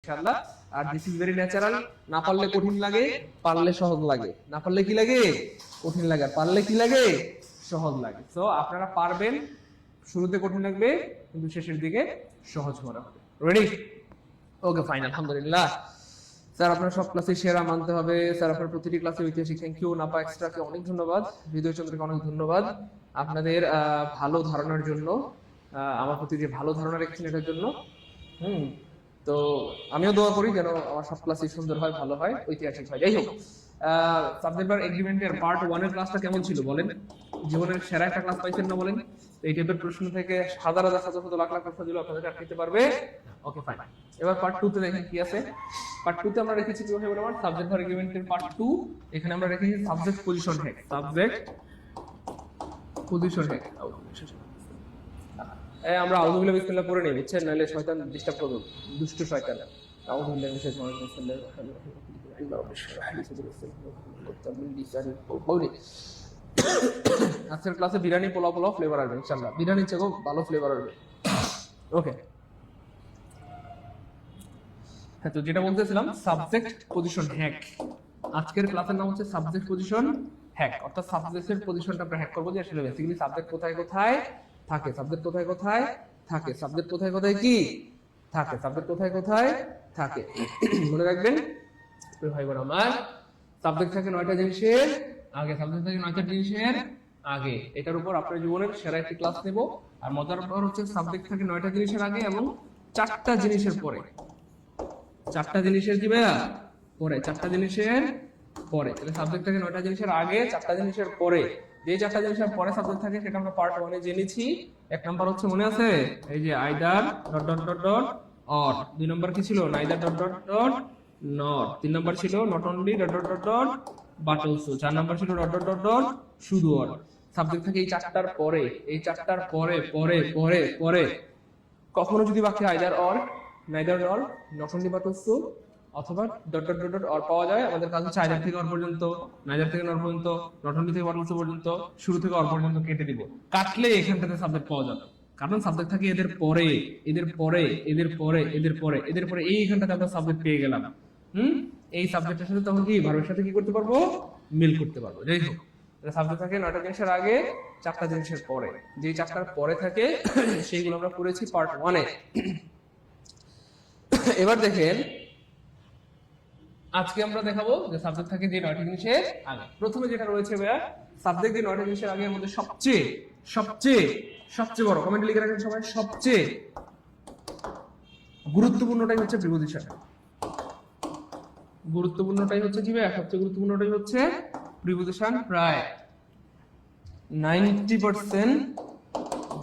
ইনশাআল্লাহ। আর this is very natural. না পারলে কঠিন লাগে, পারলে সহজ লাগে। না পারলে কি লাগে? কঠিন লাগে। আর পারলে কি লাগে? সহজ লাগে। সো আপনারা পারবেন, শুরুতে কঠিন লাগবে কিন্তু শেষের দিকে সহজ মনে হবে। রেডি? ওকে ফাইন, আলহামদুলিল্লাহ। স্যার আপনার সব ক্লাসে সেরা মানতে হবে। স্যার আপনার প্রতিটি ক্লাসে ঐতিহাসিক থ্যাংক ইউ। নাপা এক্সট্রাকে অনেক ধন্যবাদ। হৃদয় চন্দ্রকে অনেক ধন্যবাদ আপনাদের ভালো ধারণার জন্য, আমার প্রতি যে ভালো ধারণা রেখেছেন এটার জন্য। হুম, তো আমিও দোয়া করি যেন আমার সব ক্লাসই সুন্দর হয়, ভালো হয়, ঐতিহাসিক হয়। যাই হোক, সাবজেক্ট বার এগ্রিমেন্টের পার্ট 1 এর ক্লাসটা কেমন ছিল বলেন? জীবনের সেরা একটা ক্লাস পাইছেন না বলেন? এই টাইপের প্রশ্ন থেকে হাজার হাজার হাজার হাজার লাখ লাখ প্রশ্ন দিলে আপনাদের আটকাতে পারবে। Okay fine. এবার পার্ট 2 তে দেখেন কি আছে। পার্ট 2 তে আমরা রেখেছি কি হবে বলুন? সাবজেক্ট বার এগ্রিমেন্টের পার্ট 2, এখানে আমরা রেখেছি subject position hack. Subject position hack. আমরা আউযুবিল্লাহি বিসমিল্লাহ পড়ে নেই, বুঝছেন? নাহলে শয়তান ডিস্টার্ব করবে, দুষ্ট শয়তান। আউযুবিল্লাহি মিনাশ শাইতানির রাজিম। আজকের ক্লাসে বিরিয়ানি পোলাও পোলাও ফ্লেভার আসবে ইনশাআল্লাহ। বিরিয়ানি চেয়ে ভালো ফ্লেভার আসবে। ওকে, হ্যাঁ, তো যেটা বলতেছিলাম সাবজেক্ট পজিশন হ্যাক। আজকের ক্লাসের নাম হচ্ছে সাবজেক্ট পজিশন হ্যাক, অর্থাৎ সাবজেক্টের পজিশনটা আমরা হ্যাক করবো। যে আসলে বেসিক্যালি সাবজেক্ট কোথায় কোথায় থাকে, সাবজেক্ট কোথায় কোথায় থাকে, সাবজেক্ট কোথায় কোথায় কি থাকে, সাবজেক্ট কোথায় কোথায় থাকে। মনে রাখবেন ভাই বোন আমার, সাবজেক্ট থাকে 9টা জিনিসের আগে, সাবজেক্ট থাকে 9টা জিনিসের আগে। এটার উপর আপনার জীবনের সেরা একটি ক্লাস নেব। আর মজার ব্যাপার হচ্ছে সাবজেক্ট থাকে 9টা জিনিসের আগে এবং 4টা জিনিসের পরে। 4টা জিনিসের কি ভাইয়া? পরে। 4টা জিনিসের পরে। তাহলে সাবজেক্ট থাকে 9টা জিনিসের আগে, 4টা জিনিসের পরে। যে 4টা জিনিসের পরে সাবজেক্ট থাকে সেটা আমরা পার্ট 1 এ জেনেছি। এক নাম্বার হচ্ছে মনে আছে এই যে either dot dot dot dot or. 2 number কি ছিল? Neither dot dot dot not. 3 number ছিল not only dot dot dot dot but also. 4 number ছিল ডট ডট ডট ডট শুধু অর। সাবজেক্ট থাকে এই 4টার পরে, এই 4টার পরে পরে পরে পরে। কখনো যদি বাকি either or, neither nor, not only but also অথবা dot dot dot dot or পাওয়া যায়, আমাদের কাছে হচ্ছে আইদার থেকে অর পর্যন্ত, নাইদার থেকে নর পর্যন্ত, নট অনলি থেকে বাট অলসো পর্যন্ত, শুরু থেকে অর পর্যন্ত কেটে দিব। কাটলে এখানটাতে সাবজেক্ট পাওয়া যাবে। কারণ সাবজেক্ট থাকে এদের পরে, এদের পরে, এদের পরে, এদের পরে, এদের পরে, এইখানটাতে আমরা সাবজেক্ট পেয়ে গেলাম। এই সাবজেক্টের সাথে তখন কি ভার্বের সাথে কি করতে পারবো? মিল করতে পারবো। যাই হোক, সাবজেক্ট থাকে 9টা জিনিসের আগে, 4টা জিনিসের পরে। যেই 4টার পরে থাকে সেইগুলো আমরা পড়েছি পার্ট 1 এ। এবার দেখেন আজকে আমরা দেখাবো যে সাবজেক্ট থাকে যে 9টা জিনিসের আগে। প্রথমে যেটা রয়েছে ভাইয়া, সাবজেক্ট যে 9টা জিনিসের আগে এর মধ্যে সবচেয়ে সবচেয়ে সবচেয়ে বড়, কমেন্ট লিখে রাখেন সবাই, সবচেয়ে গুরুত্বপূর্ণটাই হচ্ছে প্রিপজিশন। গুরুত্বপূর্ণটাই হচ্ছে কি ভাইয়া? সবচেয়ে গুরুত্বপূর্ণটাই হচ্ছে প্রিপজিশন। প্রায় 90%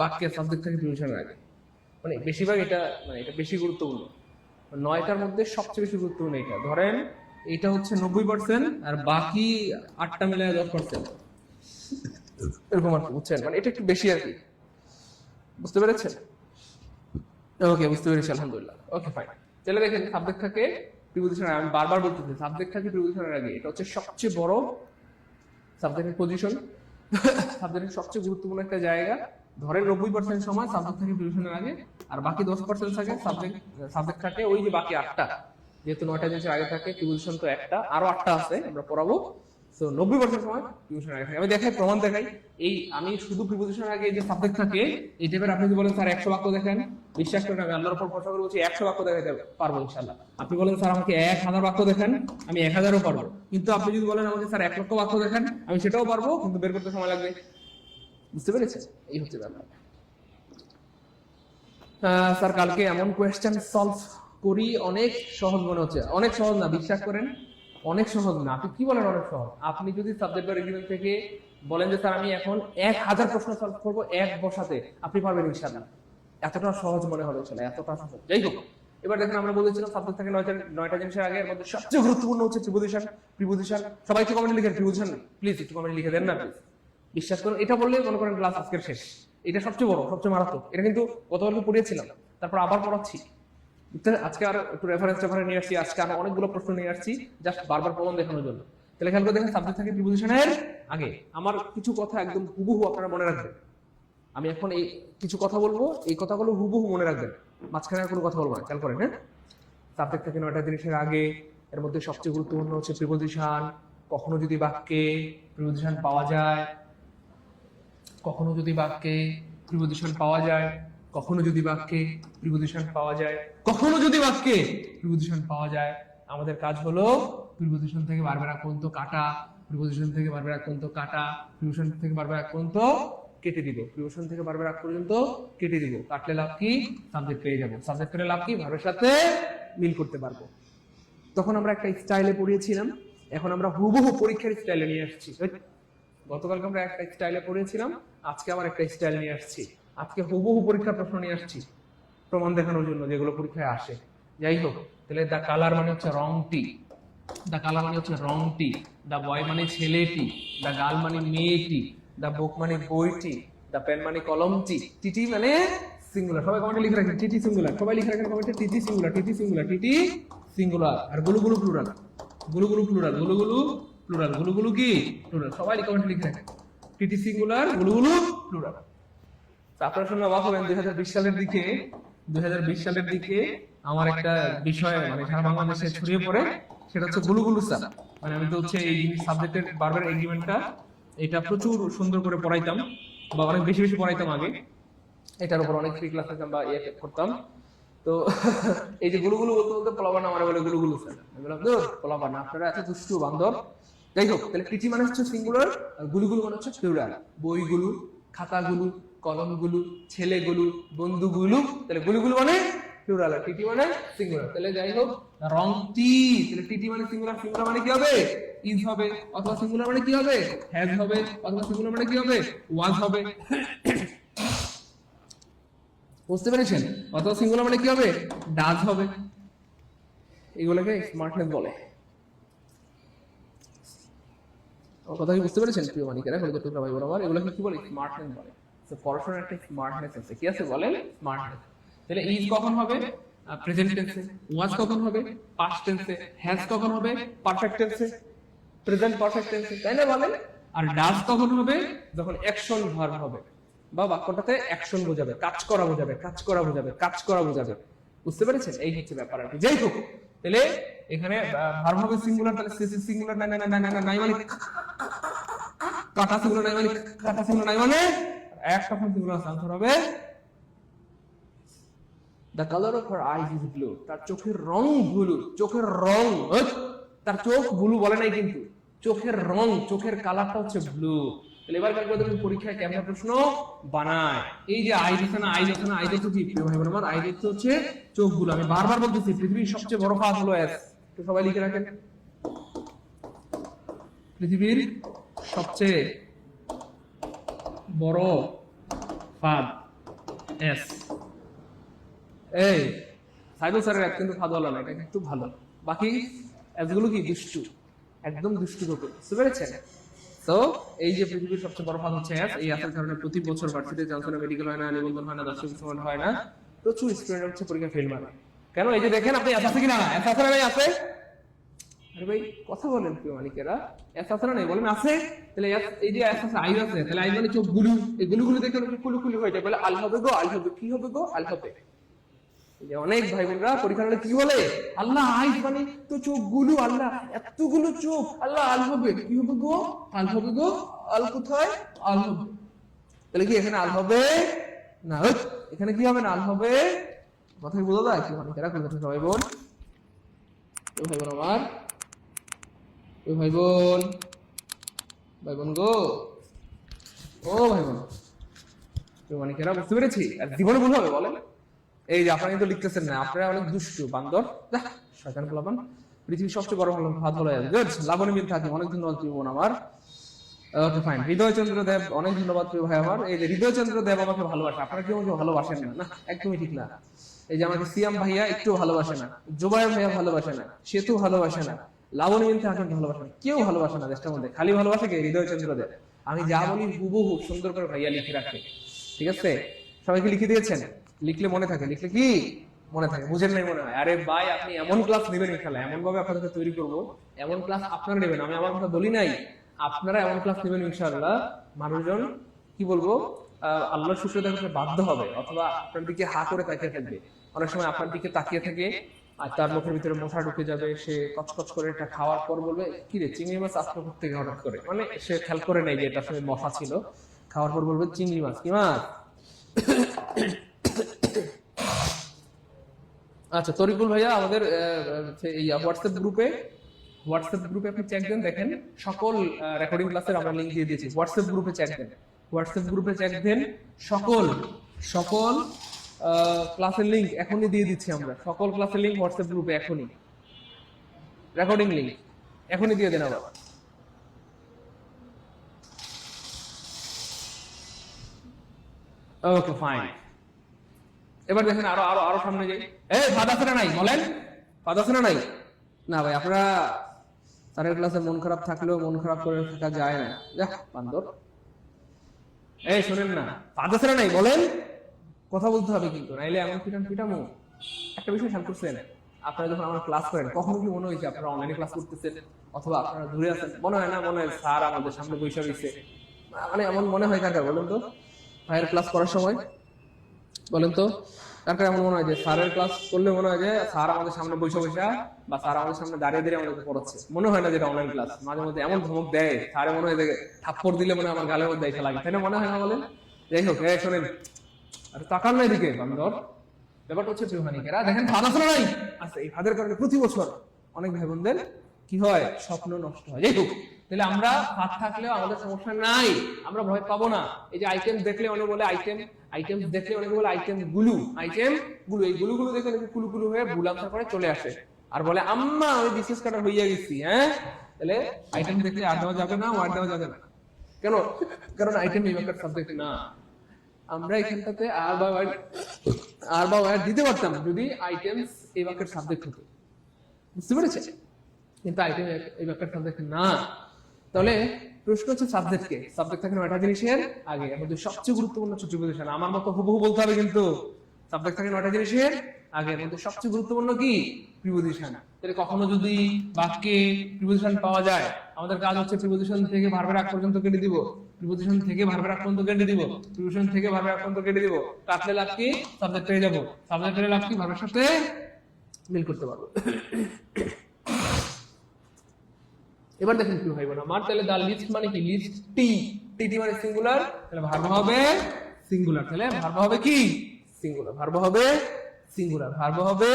বাক্যের সাবজেক্ট থাকে প্রিপজিশনের আগে। মানে বেশিরভাগ এটা, মানে এটা বেশি গুরুত্বপূর্ণ। 9টার মধ্যে সবচেয়ে বেশি গুরুত্বপূর্ণ এটা। ধরেন এটা হচ্ছে 90% আর বাকি 8টা মিলে 10%, এরকম আর কি, বুঝছেন? মানে এটা একটু বেশি আর কি। বুঝতে পেরেছেন? ওকে, বুঝতে পেরেছি, আলহামদুলিল্লাহ। Okay fine. তাহলে দেখেন সাবজেক্ট থাকে প্রিপজিশনের, আমি বারবার বলতেছি সাবজেক্ট থাকে প্রিপজিশনের আগে। এটা হচ্ছে সবচেয়ে বড় সাবজেক্টের পজিশন, সাবজেক্টের সবচেয়ে গুরুত্বপূর্ণ একটা জায়গা। ধরেন 90% সময় সাবজেক্ট থাকে প্রিপজিশনের আগে, আর বাকি 10% থাকে সাবজেক্ট থাকে ওই যে বাকি 8টা। যেহেতু 9টা জিনিসের আগে থাকে, প্রিপজিশন তো একটা, আরো 8টা আছে আমরা পড়াবো। সো 90% সময় প্রিপজিশনের আগে থাকে। আমি দেখাই, প্রমাণ দেখাই। এই আমি শুধু প্রিপজিশনের আগে যে সাবজেক্ট থাকে এই টাইপের, আপনি যদি বলেন স্যার 100 বাক্য দেখেন, বিশ্বাস করেন আমি আল্লাহর উপর ভরসা করে বলছি 100 বাক্য দেখাতে পারবো ইনশাআল্লাহ। আপনি বলেন স্যার আমাকে 1000 বাক্য দেখেন, আমি 1000ও পারবো। কিন্তু আপনি যদি বলেন আমাকে স্যার 1 লক্ষ বাক্য দেখেন, আমি সেটাও পারবো, কিন্তু বের করতে সময় লাগবে। বুঝতে পেরেছেন? এই হচ্ছে ব্যাপার। স্যার কালকে এমন কোয়েশ্চেন সলভ করি, অনেক সহজ মনে হচ্ছে। অনেক সহজ না, বিশ্বাস করেন, অনেক সহজ না। আপনি কি বলেন অনেক সহজ? আপনি যদি সাবজেক্ট বা এগ্রিমেন্ট থেকে বলেন যে স্যার আমি এখন 1000 প্রশ্ন সলভ করবো এক বসাতে, আপনি পারবেন ইনশাআল্লাহ। এতটা সহজ মনে হবে, চলে এতটা সহজ। যাই হোক, এবার দেখেন আমরা বলেছিলাম সাবজেক্ট থাকে 9টা জিনিসের আগে, এর মধ্যে সবচেয়ে গুরুত্বপূর্ণ হচ্ছে প্রিপজিশন। প্রিপজিশন সবাই একটু কমেন্টে লিখেন, প্রিপজিশন প্লিজ একটু কমেন্টে লিখে দেন না প্লিজ। বিশ্বাস করুন, এটা বললে মনে করেন ক্লাস আজকের শেষ। এটা সবচেয়ে বড়, সবচেয়ে মারাত্মক। এটা কিন্তু গতকালকে পড়িয়েছিলাম, তারপর আবার পড়াচ্ছি। আজকে আর একটু রেফারেন্স নিয়ে আসছি, আজকে আর অনেকগুলো প্রশ্ন নিয়ে আসছি জাস্ট বারবার প্রমাণ দেখানোর জন্য। তাহলে খেয়াল করে দেখেন সাবজেক্ট থাকে প্রিপজিশনের আগে। আমার কিছু কথা একদম হুবহু আপনারা মনে রাখবেন। আমি এখন এই কিছু কথা বলবো, এই কথাগুলো হুবহু মনে রাখবেন, মাঝখানে আর কোনো কথা বলবো না। খেয়াল করেন, হ্যাঁ? সাবজেক্ট থাকে 9টা জিনিসের আগে। এর মধ্যে সবচেয়ে গুরুত্বপূর্ণ হচ্ছে প্রিপোজিশন। কখনো যদি বাক্যে প্রিপোজিশন পাওয়া যায়, কখনো যদি বাক্যে প্রিপোজিশন পাওয়া যায়, কখনো যদি বাক্যে প্রিপোজিশন পাওয়া যায়, কখনো যদি বাক্যে প্রিপোজিশন পাওয়া যায়, আমাদের কাজ হলো প্রিপোজিশন থেকে বারবার পর্যন্ত কাটা, প্রিপোজিশন থেকে বারবার পর্যন্ত কাটা, প্রিপোজিশন থেকে বারবার পর্যন্ত কেটে দিব, প্রিপোজিশন থেকে বারবার পর্যন্ত কেটে দিব। কাটলে লাভ কি? সাবজেক্ট পেয়ে যাব। সাবজেক্ট পেলে লাভ কি? ভার্বের সাথে মিল করতে পারবো। তখন আমরা একটা স্টাইলে পড়িয়েছিলাম, এখন আমরা হুবহু পরীক্ষার স্টাইলে নিয়ে আসছি। গতকালকে আমরা একটা স্টাইলে পড়িয়েছিলাম, আজকে আবার একটা স্টাইল নিয়ে আসছি। আজকে হুবহু পরীক্ষার প্রশ্ন নিয়ে আসছি প্রমাণ দেখানোর জন্য, যেগুলো পরীক্ষায় আসে। যাই হোক, তাহলে দ্য কালার মানে হচ্ছে রংটি, দ্য কালার মানে হচ্ছে রংটি, দ্য বয় মানে ছেলেটি, দ্য গার্ল মানে মেয়েটি, দ্য বুক মানে বইটি, দ্য পেন মানে কলমটি, টিটি মানে সিঙ্গুলার। সবাই কমেন্টে লিখে রাখেন টিটি সিঙ্গুলার, সবাই লিখে রাখেন কমেন্টে টিটি সিঙ্গুলার, টিটি সিঙ্গুলার, টিটি সিঙ্গুলার। আর গুলুগুলু প্লুরাল, গুলুগুলু প্লুরাল, গুলুগুলু প্লুরাল, গুলুগুলু কি প্লুরাল। সবাই কমেন্টে লিখে রাখেন টিটি সিঙ্গুলার, গুলুগুলু প্লুরাল। আপনারা শুনে অবাক হবেন, 2020 সালের দিকে, 2020 সালের দিকে আমার একটা বিষয় মানে সারা বাংলাদেশে ছড়িয়ে পড়ে, সেটা হচ্ছে গুলুগুলু স্যার। মানে আমি তো হচ্ছে এই সাবজেক্টের বারবার এগ্রিমেন্টটা এটা প্রচুর সুন্দর করে পড়াইতাম, বা অনেক বেশি বেশি পড়াইতাম আগে। এটার উপর অনেক ফ্রি ক্লাস নিতাম বা ইয়ে করতাম। তো এই যে গুলুগুলু বলতে বলতে পোলাপান আমার বলে গুলুগুলু স্যার, আমি বললাম দূর পোলাপান, আপনারা এত দুষ্টু বান্দর। যাই হোক, তাহলে টিটি মানে হচ্ছে সিঙ্গুলার, আর গুলুগুলু মানে হচ্ছে প্লুরাল। বইগুলো, খাতাগুলো, কলমগুলো, ছেলেগুলো, বন্ধুগুলো, তাহলে গুলুগুলু মানে প্লুরাল, আর টিটি মানে সিঙ্গুলার। তাহলে যাই হোক, রংটি, তাহলে টিটি মানে সিঙ্গুলার, সিঙ্গুলার মানে কি হবে? ইজ হবে, অথবা সিঙ্গুলার মানে কি হবে? হ্যাজ হবে, অথবা সিঙ্গুলার মানে কি হবে? ওয়াজ হবে। বুঝতে পেরেছেন? অথবা সিঙ্গুলার মানে কি হবে? ডাজ হবে। এগুলোকে স্মার্টনেস বলে। কথা কি বুঝতে পেরেছেন প্রিয় মানিকেরা, কলেজের টুকরা ভাই বরাবর? এগুলোকে কি বলে? স্মার্টনেস বলে। তো পড়াশোনার একটা স্মার্টনেস আছে। কি আছে বলেন? স্মার্টনেস। তাহলে ইজ কখন হবে? প্রেজেন্ট টেন্সে। ওয়াজ কখন হবে? পাস্ট টেন্সে। হ্যাজ কখন হবে? পারফেক্ট টেন্সে, প্রেজেন্ট পারফেক্ট টেন্সে, তাই না বলেন? আর ডাজ কখন হবে? যখন অ্যাকশন ভার্ব হবে, বা বাক্যটাতে অ্যাকশন বোঝাবে, কাজ করা বোঝাবে, কাজ করা বোঝাবে, কাজ করা বোঝাবে। বুঝতে পেরেছেন? এই হচ্ছে ব্যাপার আর কি। যাই হোক, তাহলে এখানে ভার্ব হবে সিঙ্গুলার, তাহলে সিঙ্গুলার নাই নাই নাই নাই নাই মানে কাটা সিঙ্গুলার নাই মানে কাটা সিঙ্গুলার নাই মানে একটা সিঙ্গুলার আনসার হবে the colour of her eyes is blue, তার চোখের রং ব্লু। চোখের রং, তার চোখ ব্লু বলে নাই কিন্তু, চোখের রং, চোখের কালারটা হচ্ছে ব্লু। তাহলে এবার কালকে দেখুন পরীক্ষায় কেমন প্রশ্ন বানায়। এই যে আইজ আছে না, আইজ আছে না, আইজ হচ্ছে কি প্রিয় ভাই বোন আমার? আইজ হচ্ছে চোখগুলো। আমি বারবার বলতেছি পৃথিবীর সবচেয়ে বড় ফাঁদ হলো এস। তো সবাই লিখে রাখেন, পৃথিবীর সবচেয়ে বড় ফাঁদ এস। এই সাইদুল স্যারের এক কিন্তু ফাঁদ হলো না, এটা একটু ভালো। বাকি এসগুলো কি দুষ্টু, একদম দুষ্টু করবে। বুঝতে পেরেছেন? তো এই যে পৃথিবীর সবচেয়ে বড় ফাঁদ হচ্ছে এস। এই এসের কারণে প্রতি বছর ভার্সিটিতে চান্স হয় না, মেডিকেল হয় না, নিবন্ধন হয় না, দর্শক সমান হয় না, প্রচুর স্টুডেন্ট হচ্ছে পরীক্ষা ফেল মারে। কেন? এই যে দেখেন আপনি এস আছে কিনা, এস আছে না? আছে। আরে ভাই কথা বলেন প্রিয় মালিকেরা, এস আছে না? নাই বলেন আছে। তাহলে এই যে এস আছে, আইজ আছে, তাহলে আইজ মানে চোখ গুলু, এই গুলুগুলো দেখে কুলু কুলু হয়ে যায়, বলে আল হবে গো, আল হবে, কি হবে গো, আল হবে। যে অনেক ভাই বোনরা পরীক্ষা হলে কি বলে? আল্লাহ আইজ মানে তো চোখ গুলু, আল্লাহ এতগুলো চোখ, আল্লাহ আল হবে, কি হবে গো, আল হবে গো, আল কোথায়, আল হবে। তাহলে কি এখানে আল হবে না? এখানে কি হবে না? আল হবে। কথাই বোঝা যায় কি মালিকেরা, কলকাতা সবাই বোন, ভাই বোন আমার, ভাই বোন, ভাই বোন গো, ও ভাই বোন, মানিকেরা বুঝতে পেরেছি। আর জীবনে ভুল হবে বলেন? এই যে আপনারা কিন্তু লিখতেছেন না, আপনারা অনেক দুষ্টু বান্দর, শয়তান পোলাপান। পৃথিবীর সবচেয়ে বড় ফাঁদ হলো এস। গুড, লাবণী মিল থাকে। অনেক ধন্যবাদ প্রিয় বোন আমার। Okay fine. হৃদয়চন্দ্র দেব, অনেক ধন্যবাদ প্রিয় ভাই আমার। এই যে হৃদয়চন্দ্র দেব আমাকে ভালোবাসে, আপনারা কি আমাকে ভালোবাসেন না? না, একদমই ঠিক না। এই যে আমাকে সিয়াম ভাইয়া একটু ভালোবাসে না, জোবায়ের ভাইয়া ভালোবাসে না, সেতু ভালোবাসে না, লাবণী মিল থাকে ভালোবাসে না, কেউ ভালোবাসে না দেশটার মধ্যে। খালি ভালোবাসে কে? হৃদয়চন্দ্র দেব। আমি যা বলি হুবহু সুন্দর করে ভাইয়া লিখে রাখে। ঠিক আছে? সবাইকে লিখে দিয়েছেন? লিখলে মনে থাকে, লিখলে কি মনে থাকে? বুঝেন নাই মনে হয়? আরে ভাই আপনি এমন ক্লাস নেবেন ইনশাআল্লাহ, এমন ভাবে আপনাদের তৈরি করব, এমন ক্লাস আপনারা নেবেন। আমি আমার কথা বলি নাই, আপনারা এমন ক্লাস নেবেন ইনশাআল্লাহ, মানুষজন কি বলবো আল্লাহর শুকর আদায় করতে বাধ্য হবে, অথবা আপনার দিকে হা করে তাকিয়ে থাকবে। অনেক সময় আপনার দিকে তাকিয়ে থাকে আর তার মুখের ভিতরে মশা ঢুকে যাবে, সে কচকচ করে এটা খাওয়ার পর বলবে কি রে চিংড়ি মাছ আজকে করতে হঠাৎ করে, মানে সে খেয়াল করে নাই যে এটা আসলে মশা ছিল, খাওয়ার পর বলবে চিংড়ি মাছ, কি মাছ? আচ্ছা তরিকুল ভাইয়া আমাদের এই হোয়াটসঅ্যাপ গ্রুপে আপনি চেক দেন, দেখেন সকল রেকর্ডিং ক্লাসের আমরা লিংক দিয়ে দিয়েছি, হোয়াটসঅ্যাপ গ্রুপে চেক দেন, হোয়াটসঅ্যাপ গ্রুপে চেক দেন, সকল সকল ক্লাসের লিংক এখনই দিয়ে দিচ্ছি আমরা, সকল ক্লাসের লিংক হোয়াটসঅ্যাপ গ্রুপে এখনই, রেকর্ডিং লিংক এখনই দিয়ে দেন আবার। ওকে ফাইন, এবার দেখেন আরো আরো আরো সামনে যাই। এই ফাদ আছে না নাই বলেন, ফাদ আছে না নাই? না ভাই আপনারা স্যারের ক্লাসে মন খারাপ থাকলেও মন খারাপ করে থাকা যায় না, যাক বান্দর। এই শোনেন না, ফাদ আছে না নাই বলেন, কথা বলতে হবে কিন্তু, নাইলে এমন পিটামো। একটা বিষয় খেয়াল করছেন, আপনারা যখন আমার ক্লাস করেন কখনো কি মনে হয়েছে আপনারা অনলাইনে ক্লাস করতেছেন অথবা আপনারা দূরে আছেন? মনে হয় না? মনে হয় স্যার আমাদের সামনে বসে রয়েছে, মানে এমন মনে হয় কার কার বলেন তো? ভাইয়ের ক্লাস করার সময় বলেন তো কার কার এমন মনে হয় যে স্যারের ক্লাস করলে মনে হয় যে স্যার আমাদের সামনে বসে বা স্যার আমাদের সামনে দাঁড়িয়ে দাঁড়িয়ে আমাদেরকে পড়াচ্ছে? মনে হয় না যেটা অনলাইন ক্লাস? মাঝে মধ্যে এমন ধমক দেয় স্যারে, মনে হয় থাপ্পড় দিলে মনে হয় আমার গালের মধ্যে এসে লাগে, তাই না? মনে হয় না বলেন? যাই হোক, শোনেন আর তাকান না এদিকে বান্দর। ব্যাপারটা হচ্ছে প্রিয়হানিকেরা, দেখেন ফাদ আছে না নাই? আচ্ছা এই ফাদের কারণে প্রতি বছর অনেক ভাই বোনদের কি হয়, স্বপ্ন নষ্ট হয়। যাই হোক, তাহলে আমরা ফাদ থাকলেও আমাদের সমস্যা নাই, আমরা ভয় পাবো না। এই যে আইটেম দেখলে অনেকে বলে আইটেম দেখলে অনেকে বলে আইটেম গুলো, এই গুলো দেখে কুলু কুলু হয়ে ভুল আনসার করে চলে আসে আর বলে আম্মা ওই বিশেষ কাটা হইয়া গেছি। হ্যাঁ, তাহলে আইটেম দেখলে আর দেওয়া যাবে না, ওয়ার্ড দেওয়া যাবে না। কেন? কারণ আইটেম এই ব্যাপার সাবজেক্ট না। আমরা এখানটাতে আর বা ওয়ার্ড দিতে পারতাম যদি আইটেমস এই বাক্যের সাবজেক্ট হতো, বুঝতে পেরেছে? কিন্তু আইটেম এই বাক্যের সাবজেক্ট না। তাহলে প্রশ্ন হচ্ছে সাবজেক্টকে, সাবজেক্ট থাকে 9টা জিনিসের আগে, এর মধ্যে সবচেয়ে গুরুত্বপূর্ণ হচ্ছে প্রিপোজিশন। আমার মতো হুবহু বলতে হবে কিন্তু, সাবজেক্ট থাকে 9টা জিনিসের আগে, এর মধ্যে সবচেয়ে গুরুত্বপূর্ণ কি? প্রিপোজিশন। তাহলে কখনো যদি বাক্যে প্রিপোজিশন পাওয়া যায়, আমাদের কাজ হচ্ছে প্রিপোজিশন থেকে ভার্বের আগ পর্যন্ত কেটে দিব, প্রিপোজিশন থেকে ভার্বের আগ পর্যন্ত কেটে দিব, প্রিপোজিশন থেকে ভার্বের আগ পর্যন্ত কেটে দিব, কাটলে লাভ কি? সাবজেক্ট পেয়ে যাব, সাবজেক্টের লাভ কি? ভার্বের সাথে মিল করতে পারবো। এবার দেখেন কি ভাইব না আমার, তাহলে দা লিস্ট মানে কি? লিস্ট টি মানে সিঙ্গুলার, তাহলে ভার্ব হবে সিঙ্গুলার, তাহলে ভার্ব হবে কি? সিঙ্গুলার, ভার্ব হবে সিঙ্গুলার, ভার্ব হবে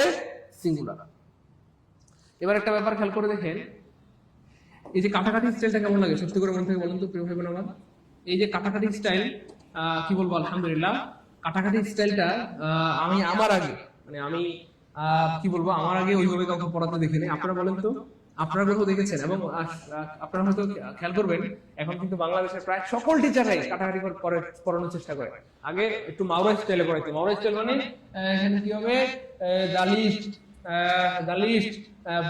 সিঙ্গুলার। এবার একটা ব্যাপার খেয়াল করে দেখেন, এই যে কাটাকাটি স্টাইলটা কেমন লাগে সত্যি করে মন থেকে বলেন তো প্রিয় ভাই বোন আমার? এই যে কাটাকাটি স্টাইল, কি বলবো, আলহামদুলিল্লাহ কাটাকাটি স্টাইলটা আমি আমার আগে, মানে আমি কি বলবো, আমার আগে ওইভাবে কাউকে পড়াতে দেখিনি। আপনারা বলেন তো, আপনারা কোথাও দেখেছেন? এবং আপনারা হয়তো খেয়াল করবেন এখন কিন্তু বাংলাদেশের প্রায় সকল টিচাররাই কাটাকাটি করে পড়ানোর চেষ্টা করে। আগে একটু মাওরা স্টাইলে পড়াইতো, মাওরা স্টাইল মানে এখানে কি হবে, দা লিস্ট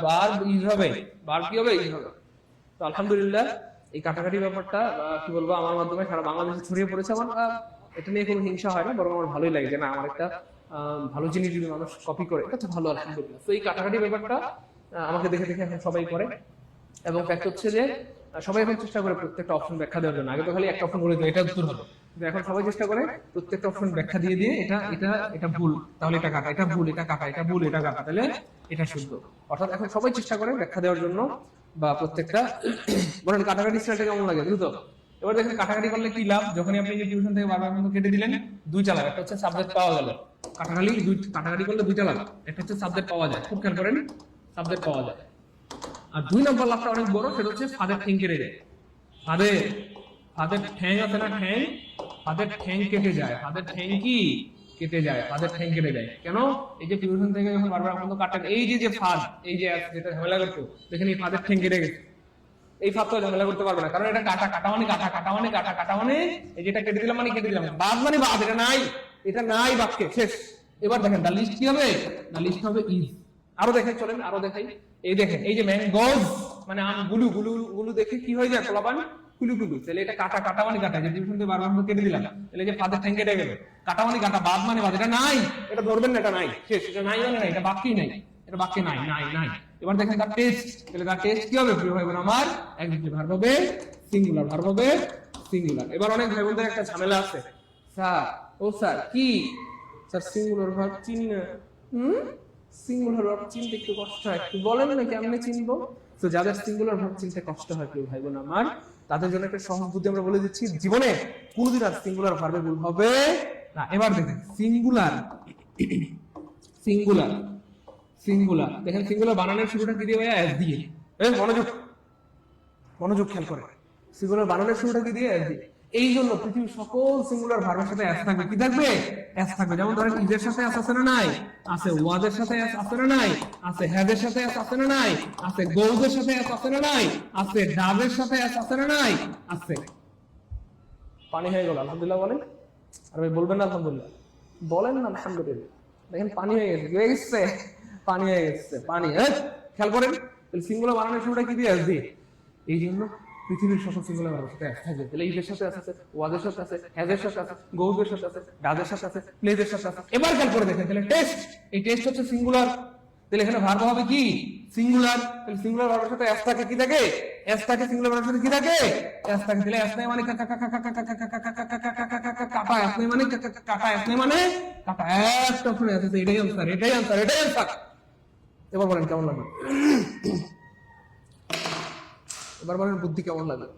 ভার্ব ইজ হবে, ভার্ব কি হবে? ইজ হবে। তো আলহামদুলিল্লাহ এই কাটাকাটি ব্যাপারটা কি বলবো আমার মাধ্যমে সারা বাংলাদেশে ছড়িয়ে পড়েছে। আমার এটা নিয়ে কোনো হিংসা হয় না, বরং আমার ভালোই লাগে যে না আমার একটা ভালো জিনিস যদি মানুষ কপি করে এটা তো ভালো, আলহামদুলিল্লাহ। তো এই কাটাকাটি ব্যাপারটা আমাকে দেখে দেখে এখন সবাই করে, এবং ফ্যাক্ট হচ্ছে যে সবাই এখন চেষ্টা করে প্রত্যেকটা অপশন ব্যাখ্যা দেওয়ার জন্য। আগে তো খালি একটা অপশন বলে দিত এটা উত্তর হলো, কিন্তু এখন সবাই চেষ্টা করে প্রত্যেকটা অপশন ব্যাখ্যা দিয়ে দিয়ে এটা এটা এটা ভুল তাহলে এটা কাটা, এটা ভুল এটা কাটা, এটা ভুল এটা কাটা, তাহলে এটা শুদ্ধ। অর্থাৎ এখন সবাই চেষ্টা করে ব্যাখ্যা দেওয়ার জন্য বা প্রত্যেকটা। বলেন কাটাকাটি স্টাইলটা কেমন লাগে? দ্রুত এবার দেখেন কাটাকাটি করলে কি লাভ? যখনই আপনি টিউশন থেকে বারবার কেটে দিলেন, দুইটা লাভ। একটা হচ্ছে সাবজেক্ট পাওয়া গেল, কাটাকাটি করলে দুইটা লাভ। একটা হচ্ছে সাবজেক্ট পাওয়া যায়, খুব খেয়াল করেন, সাবজেক্ট পাওয়া যায়। আর 2 নম্বর লাভটা অনেক বড়, সেটা হচ্ছে ফাদের ঠ্যাং কেটে যায়। ফাদের ঠ্যাং আছে না, ফাদের ঠ্যাং কেটে যায়, ফাদের ঠ্যাং কি কেটে যায়, ফাদের ঠ্যাং কেটে যায়। কেন? এই যে টিউশন থেকে যখন বারবার আপনাদের কাটেন, এই যে ফাদ, এই যে যেটা ঝামেলা করতো, দেখেন এই ফাদের ঠ্যাং কেটে গেছে, এই ফাদটা ঝামেলা করতে পারবে না, কারণ এটা কাটা মানে কাটা মানে এই যেটা কেটে দিলাম মানে কেটে দিলাম, বাদ মানে বাদ, এটা নাই বাক্যে, শেষ। এবার দেখেন দা লিস্ট কি হবে? দা লিস্ট হবে ইজ। আরো দেখেন, চলেন আরো দেখাই। এই দেখেন, এই যে ম্যাঙ্গোজ মানে গুলু গুলু গুলু দেখে কি হয়ে যায় পোলাপান? কুলু কুলু। তাহলে এটা কাটা মানে কাটা, যে টিউশন থেকে বারবার কেটে দিলাম, তাহলে যে ফাদের ঠ্যাং কেটে গেল, কাটা মানে কাটা, বাদ মানে বাদ, এটা নাই, এটা ধরবেন না, এটা নাই, শেষ। এটা নাই মানে নাই, এটা বাক্যই নাই, এটা বাক্যে নাই, নাই নাই। এবার দেখেন তার টেস্ট, তাহলে তার টেস্ট কি হবে প্রিয় ভাই বোন আমার? একদিকে ভার্ব হবে সিঙ্গুলার, ভার্ব হবে সিঙ্গুলার। এবার অনেক ভাই বোনদের একটা ঝামেলা আছে, স্যার ও স্যার কি স্যার সিঙ্গুলার ভার্ব চিনি না, সিঙ্গুলার ভার্ব চিনতে একটু কষ্ট হয়, একটু বলেন না কেমনে চিনবো? তো যাদের সিঙ্গুলার ভার্ব চিনতে কষ্ট হয় প্রিয় ভাই বোন আমার, তাদের জন্য একটা সহজ বুদ্ধি আমরা বলে দিচ্ছি, জীবনে কোনোদিন আর সিঙ্গুলার ভার্বে ভুল হবে না। এবার দেখেন সিঙ্গুলার, সিঙ্গুলার, সিঙ্গুলার দেখেন সিঙ্গুলার বানানোর শুরুটা কি দিয়ে ভাইয়া? এস দিয়ে। মনোযোগ, মনোযোগ খেয়াল করে, সিঙ্গুলার বানানোর শুরুটা কি দিয়ে? এস দিয়ে। এই জন্য পৃথিবীর সকল সিঙ্গুলার ভার্বের সাথে এস থাকবে। কি থাকবে? এস থাকবে। যেমন ধরেন ইজের সাথে এস আছে না নাই? আছে। ওয়াদের সাথে এস আছে না নাই? আছে। হ্যাভের সাথে এস আছে না নাই? আছে। গোলদের সাথে এস আছে না নাই? আছে। ডাবের সাথে এস আছে না নাই? আছে। পানি হয়ে গেল আলহামদুলিল্লাহ বলেন। আর ভাই বলবেন না আলহামদুলিল্লাহ? বলেন না আলহামদুলিল্লাহ। দেখেন পানি হয়ে গেছে, হয়ে গেছে, পানি হয়ে গেছে, পানি। খেয়াল করেন সিঙ্গুলার বানানোর শুরুটা কি দিয়ে? এস দিয়ে। এই জন্য পৃথিবীর সকল সিঙ্গুলার ভার্বের সাথে এস থাকবে। তাহলে ইজের সাথে আছে, ওয়াদের সাথে আছে, হ্যাজের সাথে আছে, গোদের সাথে আছে, ডাজের সাথে আছে, প্লেজের সাথে আছে। এবার খেয়াল করে দেখেন তাহলে টেস্ট, এই টেস্ট হচ্ছে সিঙ্গুলার। তাহলে এখানে ভার্ব হবে কি? সিঙ্গুলার। তাহলে সিঙ্গুলার ভার্বের সাথে এস থাকে, কি থাকে? এস থাকে। সিঙ্গুলার ভার্বের সাথে কি থাকে? এস থাকে। তাহলে এস নাই মানে কাকা, কাকা, কাকা, কাকা, কাকা, কাকা, কাকা, কাকা, কাকা, কাকা। এস নাই মানে কাকা, কাকা। এস নাই মানে কাকা। একটা অপশনে আছে, এটাই আনসার, এটাই আনসার, এটাই আনসার। এবার বলেন কেমন লাগলো? এবার বলেন বুদ্ধি কেমন লাগলো?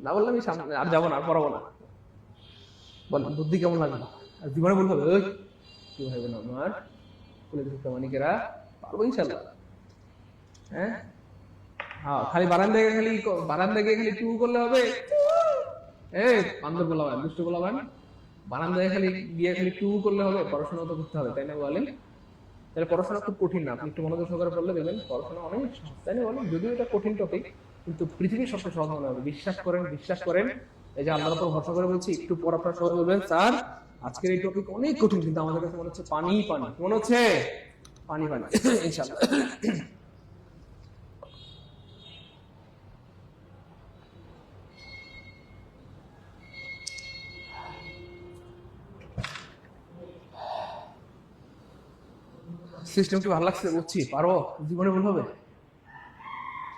না বললাম আমি সামনে আর যাবো না, আর পড়াবো না। বলেন বুদ্ধি কেমন লাগলো? আর জীবনে বলতে হবে ওই কি ভাইবেন আমার মানিকেরা পারবো ইনশাল্লাহ। হ্যাঁ হ্যাঁ, খালি বারান্দায় খালি টু করলে হবে? বান্দর বলা হয়, দুষ্ট বলা হয়, বারান্দায় খালি গিয়ে খালি টু করলে হবে? পড়াশোনা তো করতে হবে, তাই না বলেন? তাহলে পড়াশোনা খুব কঠিন না, আপনি একটু মনোযোগ সহকারে পড়লে দেখবেন পড়াশোনা অনেক সহজ, তাই না বলেন? যদিও এটা কঠিন টপিক, কিন্তু পৃথিবীর সবচেয়ে সহজ মনে হবে। বিশ্বাস করেন, বিশ্বাস করেন। এই যে আল্লাহর উপর ভরসা করে বলছি, একটু পর আপনারা সহজ বলবেন স্যার আজকের এই টপিক অনেক কঠিন, কিন্তু আমাদের কাছে মনে হচ্ছে পানি পানি, মনে হচ্ছে পানি পানি। ইনশাআল্লাহ। সিস্টেম কি ভালো লাগছে? বুঝছি, পারো, জীবনে ভুল হবে?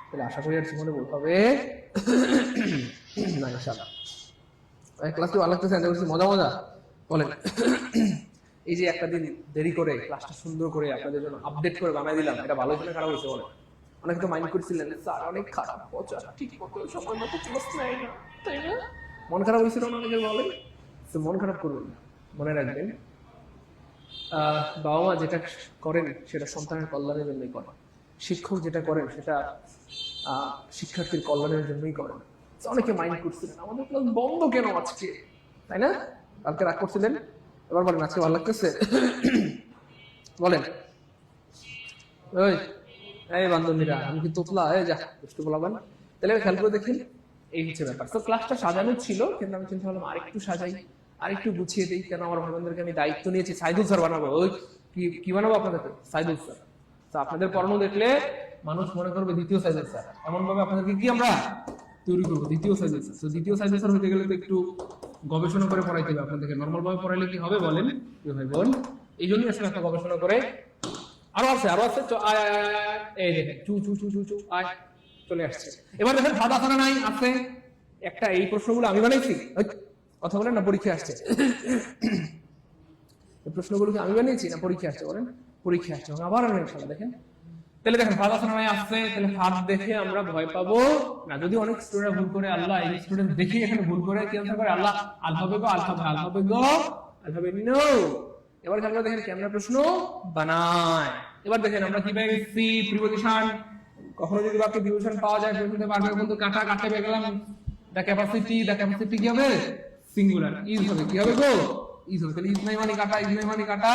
তাহলে আশা করি আর জীবনে ভুল হবে না ইনশাআল্লাহ। ক্লাস কি ভালো লাগতেছে? মজা মজা বলেন। এই যে একটা দিন দেরি করে ক্লাসটা সুন্দর করে আপনাদের জন্য আপডেট করে বানাই দিলাম, এটা ভালো হয়েছে না খারাপ হয়েছে বলেন? অনেকে তো মাইন্ড করছিলেন স্যার অনেক খারাপ, পচা, ঠিক মতো সময় মতো ক্লাস নেয় না, তাই না? মন খারাপ হয়েছিল না অনেকের? বলেন তো মন খারাপ করবেন না, মনে রাখবেন বাবা মা যেটা করেন সেটা সন্তানের কল্যাণের জন্যই করেন। শিক্ষক যেটা করেন সেটা শিক্ষার্থীর কল্যাণের জন্যই করেন। অনেকে মাইন্ড করছিলেন আমাদের ক্লাস বন্ধ কেন আজকে, তাই না? কালকে রাগ করছিলেন, এবার বলেন আজকে ভালো লাগতেছে? বলেন ওই এই বান্ধবীরা, আমি কি তোতলা? যা দুষ্টু বলাবেন। তাহলে খেয়াল করে দেখেন, এই হচ্ছে ব্যাপার। তো ক্লাসটা সাজানো ছিল, কিন্তু আমি চিন্তা করলাম আরেকটু সাজাই, আরেকটু গুছিয়ে দিই। কেন আমার ভাই বোনদেরকে আমি দায়িত্ব নিয়েছি, সাইদুল স্যার বানাবো। ওই কি বানাবো আপনাদেরকে? সাইদুল স্যার। তো আপনাদের পড়ানো দেখলে মানুষ মনে করবে দ্বিতীয় সাইদুল স্যার। এমন ভাবে আপনাদেরকে কি আমরা তৈরি করবো, দ্বিতীয় সাইদুল স্যার। তো দ্বিতীয় সাইদুল স্যার হতে গেলে তো একটু গবেষণা করে পড়াইতে হবে আপনাদেরকে। নর্মাল ভাবে পড়াইলে কি হবে বলেন ভাই বোন? এই জন্যই আসলে একটা গবেষণা করে। আরো আছে, আরো আছে। এই দেখেন চু চু চু চু চু আয় চলে আসছে। এবার দেখেন খাওয়া দাওয়া নাই আছে একটা। এই প্রশ্নগুলো আমি বানাইছি? কথা বলেন না, পরীক্ষা আসছে। এই প্রশ্নগুলো কি আমি বানিয়েছি না পরীক্ষা আসছে? বলেন পরীক্ষা আসছে। আবার ইনশাআল্লাহ দেখেন। তাহলে দেখেন খাওয়া দাওয়া নাই আসছে, তাহলে ভাত দেখে আমরা ভয় পাবো না। যদি অনেক স্টুডেন্ট ভুল করে, আল্লাহ এই স্টুডেন্ট দেখে এখানে ভুল করে কি আনসার করে? আল্লাহ আলফাবে গো, আলফাবে, আলফাবে গো, আলফাবে নো। এবার খেয়াল করে দেখেন কেমন প্রশ্ন বানায়। এবার দেখেন আমরা কি পেয়ে গেছি? প্রিপজিশন। কখনো যদি বাক্যে প্রিপজিশন পাওয়া যায়, প্রশ্নতে পারবে কিন্তু কাটা কাটতে পেয়ে গেলাম। দা ক্যাপাসিটি কি হবে? সিঙ্গুলার। ইজ হবে কি হবে গো? ইজ হবে। তাহলে ইজ নাই মানে কাটা, ইজ নাই মানে কাটা,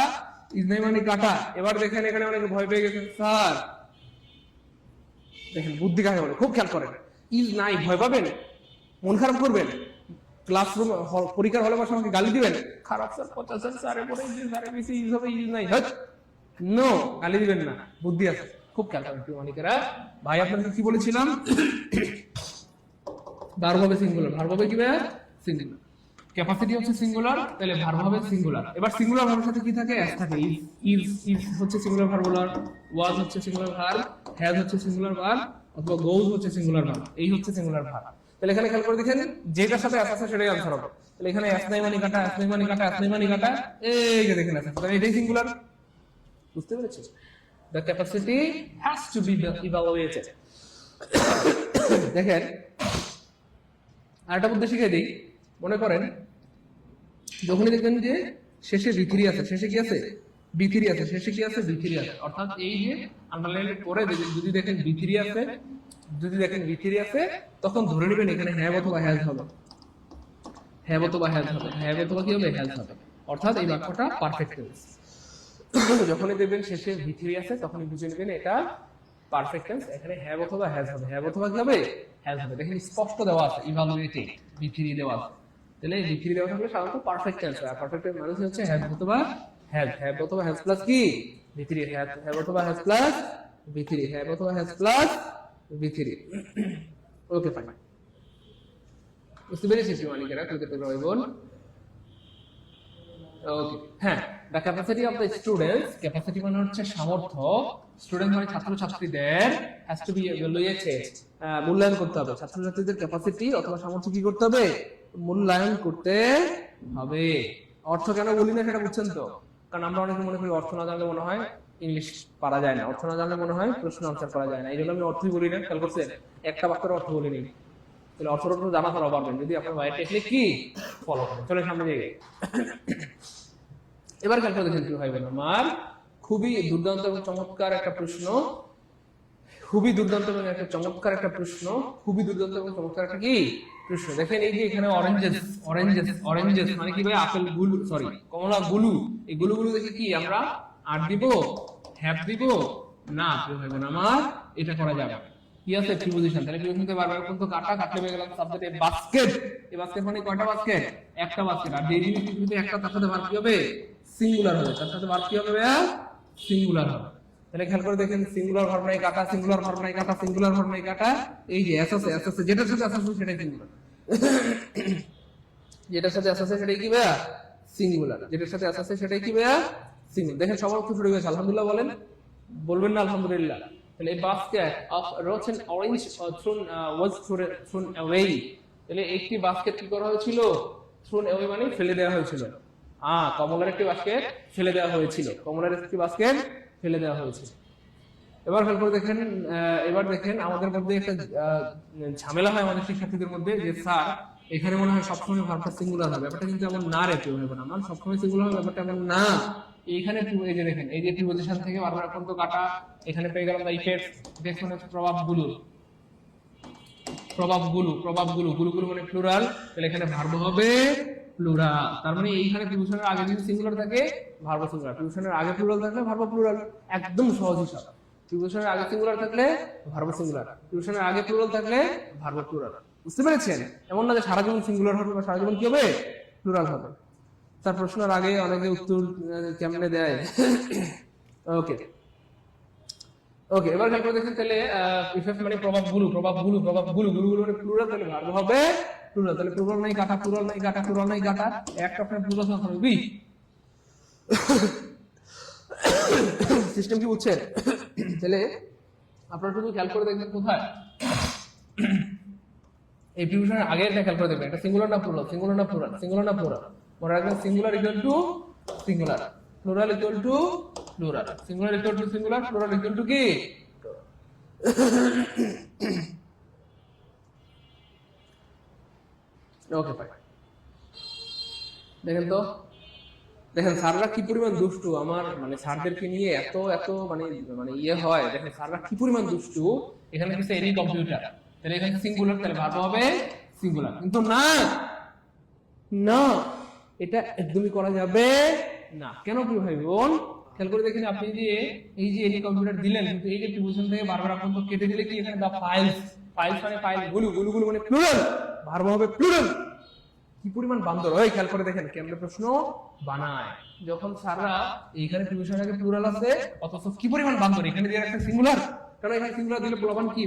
ইজ নাই মানে কাটা। এবার দেখেন এখানে অনেকে ভয় পেয়ে গেছেন স্যার। দেখেন বুদ্ধি কাকে বলে, খুব খেয়াল করেন। ইজ নাই, ভয় পাবেন, মন খারাপ করবেন, ক্লাসরুম পরীক্ষার হলে বসে আমাকে গালি দিবেন, খারাপ স্যার, পচা স্যার, স্যারে পড়ে স্যারে বেশি ইজ হবে, ইজ নাই, নো, গালি দিবেন না, বুদ্ধি আছে। খুব খেয়াল করেন প্রিয় মানিকেরা। ভাই আপনাদের কি বলেছিলাম? ভার্ব হবে সিঙ্গুলার। ভার্ব হবে কি ভাই? সিঙ্গুলার। ক্যাপাসিটি হচ্ছে সিঙ্গুলার, তাহলে ভার্ব হবে সিঙ্গুলার। এবার সিঙ্গুলার ভার্বের সাথে কি থাকে? এস থাকে। ইজ হচ্ছে সিঙ্গুলার ভার্ব, ওয়াজ হচ্ছে সিঙ্গুলার ভার্ব, হ্যাজ হচ্ছে সিঙ্গুলার ভার্ব, অথবা গোজ হচ্ছে সিঙ্গুলার ভার্ব। এই হচ্ছে সিঙ্গুলার ভার্ব। তাহলে এখানে খেয়াল করে দেখেন যেটার সাথে এস আছে সেটাই আনসার হবে। তাহলে এখানে এস নাই মানে কাটা, এস নাই মানে কাটা, এস নাই মানে কাটা, এই যে দেখেন এস। তাহলে এটাই সিঙ্গুলার। বুঝতে পেরেছেন? the capacity has to be evaluated. দেখেন আরেকটা বুদ্ধি শিখিয়ে দিই। মনে করেন যখনই দেখবেন যে শেষে V3 আছে, শেষে কি আছে B3 আছে, শেষে কি আছে B3 আছে, অর্থাৎ এই যে আন্ডারলাইনের পরে যদি দেখেন B3 আছে, যদি দেখেন B3 আছে, তখন ধরে নেবেন এখানে হ্যাভ অথবা হ্যাজ হবে, হ্যাভ অথবা হ্যাজ হবে, হ্যাভ অথবা কি হবে হ্যাজ হবে, অর্থাৎ এই বাক্যটা পারফেক্ট টেন্স। যখনই দেখবেন শেষে V3 আছে তখনই বুঝে নেবেন এটা পারফেক্ট টেন্স, এখানে হ্যাভ অথবা হ্যাজ হবে, হ্যাভ অথবা কি হবে হ্যাজ হবে। দেখেন স্পষ্ট দেওয়া আছে ইভালুয়েটেড V3 দেওয়া আছে, তাহলে V3 দেওয়া থাকলে সাধারণত পারফেক্ট টেন্স হয়। আর পারফেক্ট টেন্স মানে হচ্ছে হ্যাভ অথবা হ্যাভ, হ্যাভ অথবা হ্যাজ প্লাস কি V3, হ্যাভ অথবা হ্যাজ প্লাস V3, হ্যাভ অথবা has plus V3। Okay fine, বুঝতে পেরেছি শিবানীকেরা ক্রিকেটের ভাই বোন? ওকে হ্যাঁ, the capacity of the students, capacity মানে হচ্ছে সামর্থ্য, স্টুডেন্ট মানে ছাত্রছাত্রীদের, হ্যাজ টু বি ইভালুয়েটেড, মূল্যায়ন করতে হবে। ছাত্রছাত্রীদের ক্যাপাসিটি অথবা সামর্থ্য কি করতে হবে মূল্যায়ন করতে হবে। অর্থ কেন বলি না সেটা বুঝছেন তো? কারণ আমরা অনেকে মনে করি অর্থ না জানলে মনে হয় ইংলিশ পারা যায় না, অর্থ না জানলে মনে হয় প্রশ্ন আনসার করা যায় না, এই জন্য আমি অর্থই বলি না। খেয়াল করছেন, একটা বাক্যের অর্থ বলি নি, তাহলে অর্থ জানা করা পারবেন যদি আপনার বাইরে টেকনিক কি ফলো করেন। চলে সামনে দিকে। এবার খেয়াল করে দেখেন কি ভাই বোন আমার, খুবই দুর্দান্ত এবং চমৎকার একটা প্রশ্ন, খুবই দুর্দান্ত এবং একটা চমৎকার একটা প্রশ্ন, খুবই দুর্দান্ত এবং চমৎকার একটা কি প্রশ্ন। দেখেন এই যে এখানে অরেঞ্জেস, অরেঞ্জেস, অরেঞ্জেস মানে কি ভাই আপেল গুলো, সরি কমলা গুলো, এই গুলো দেখে কি আমরা আর দিব হ্যাভ দিব না ভাই বোন আমার, এটা করা যাবে কি আছে প্রিপোজিশন, তাহলে প্রিপোজিশনতে বারবার কিন্তু কাটা কাটলে হয়ে গেল সাবজেক্টে বাস্কেট, এই বাস্কেট মানে কয়টা বাস্কেট একটা বাস্কেট, আর যে জিনিস যদি একটা তার সাথে ভার্ব কি হবে সিঙ্গুলার হবে, তার সাথে ভার্ব কি হবে ভাইয়া সিঙ্গুলার হবে। তাহলে খেয়াল করে দেখেন সিঙ্গুলার ভার্ব নাই কাটা, সিঙ্গুলার ভার্ব নাই কাটা, সিঙ্গুলার ভার্ব নাই কাটা, এই যে এস আছে, এস আছে, যেটার সাথে এস আছে সেটাই সিঙ্গুলার, যেটার সাথে এস আছে সেটাই কি ভাইয়া সিঙ্গুলার, যেটার সাথে এস আছে সেটাই কি ভাইয়া সিঙ্গুলার। দেখেন সবার উত্তর শুরু হয়েছে, আলহামদুলিল্লাহ বলেন, বলবেন না আলহামদুলিল্লাহ? তাহলে এই basket of rotten orange was thrown away, তাহলে একটি বাস্কেট কি করা হয়েছিল থ্রোন অ্যাওয়ে মানে ফেলে দেওয়া হয়েছিল, কমলার একটি বাস্কেট ফেলে দেওয়া হয়েছিল, কমলার একটি বাস্কেট ফেলে দেওয়া হয়েছিল। এবার খেয়াল করে দেখেন, এবার দেখেন আমাদের মধ্যে একটা ঝামেলা হয় আমাদের শিক্ষার্থীদের মধ্যে যে স্যার এখানে মনে হয় সবসময় ভার্বটা সিঙ্গুলার হবে, ব্যাপারটা কিন্তু এমন না রে কেউ হবে না, আমার সবসময় সিঙ্গুলার হবে ব্যাপারটা এমন না। এইখানে এই যে দেখেন এই যে প্রিপোজিশন থেকে বারবার এখন তো কাটা, এখানে পেয়ে গেলাম ইফেক্ট, দেখুন প্রভাবগুলো, প্রভাবগুলো, প্রভাবগুলো, গুলো মানে প্লুরাল, তাহলে এখানে ভার্ব হবে প্লুরাল, তার মানে এইখানে প্রিপোজিশনের আগে যদি সিঙ্গুলার থাকে ভার্ব সিঙ্গুলার, প্রিপোজিশনের আগে প্লুরাল থাকলে ভার্ব প্লুরাল, একদম সহজ হিসাব। প্রিপোজিশনের আগে সিঙ্গুলার থাকলে ভার্ব সিঙ্গুলার, প্রিপোজিশনের আগে প্লুরাল থাকলে ভার্ব প্লুরাল, বুঝতে পেরেছেন? এমন না যে সারা জীবন সিঙ্গুলার হবে বা সারা জীবন কি হবে প্লুরাল হবে। তার প্রশ্নের আগে অনেকে উত্তর কেমনে দেয়। ওকে ওকে, এবার খেয়াল করে দেখেন তাহলে ইফেক্ট মানে প্রভাবগুলো, প্রভাবগুলো, প্রভাবগুলো, গুলো মানে প্লুরাল, তাহলে ভার্ব হবে প্লুরাল, তাহলে প্লুরাল নাই কাটা, প্লুরাল নাই কাটা, প্লুরাল নাই কাটা, একটা আপনার প্লুরাল হবে বি। সিস্টেম কি বুঝছেন? তাহলে আপনারা শুধু খেয়াল করে দেখবেন কোথায় এই প্রিপোজিশনের আগে এটা খেয়াল করে দেখবেন, এটা সিঙ্গুলার না প্লুরাল, সিঙ্গুলার না প্লুরাল, সিঙ্গুলার না প্লুরাল, মনে রাখবেন singular equal to singular, plural equal to plural, singular equal to singular, plural equal to কি? Okay fine. দেখেন তো, দেখেন স্যাররা কি পরিমাণ দুষ্টু, আমার মানে স্যারদেরকে নিয়ে এত এত মানে মানে ইয়ে হয়, দেখেন স্যাররা কি পরিমাণ দুষ্টু। এখানে কিছু এনি কম্পিউটার, তাহলে এখানে সিঙ্গুলার, তাহলে ভার্ব হবে সিঙ্গুলার, কিন্তু না না এটা একদমই করা যাবে না। কেন কি ভাই বোন? খেয়াল করে দেখেন আপনি যে এই যে এনি কম্পিউটার দিলেন, কিন্তু এই যে প্রিপোজিশন থেকে বারবার আপনি তো কেটে দিলে কি এখানে দা ফাইলস, ফাইলস মানে ফাইল, গুলো, গুলো মানে প্লুরাল, ভার্ব হবে প্লুরাল। কি পরিমাণ বান্দর হয় খেয়াল করে দেখেন কেমনে প্রশ্ন বানায়। যখন স্যাররা এইখানে প্রিপোজিশন আগে প্লুরাল আছে অথচ কি পরিমাণ বান্দর, এখানে দিয়ে একটা সিঙ্গুলার, কারণ এখানে সিঙ্গুলার দিলে প্রমাণ কি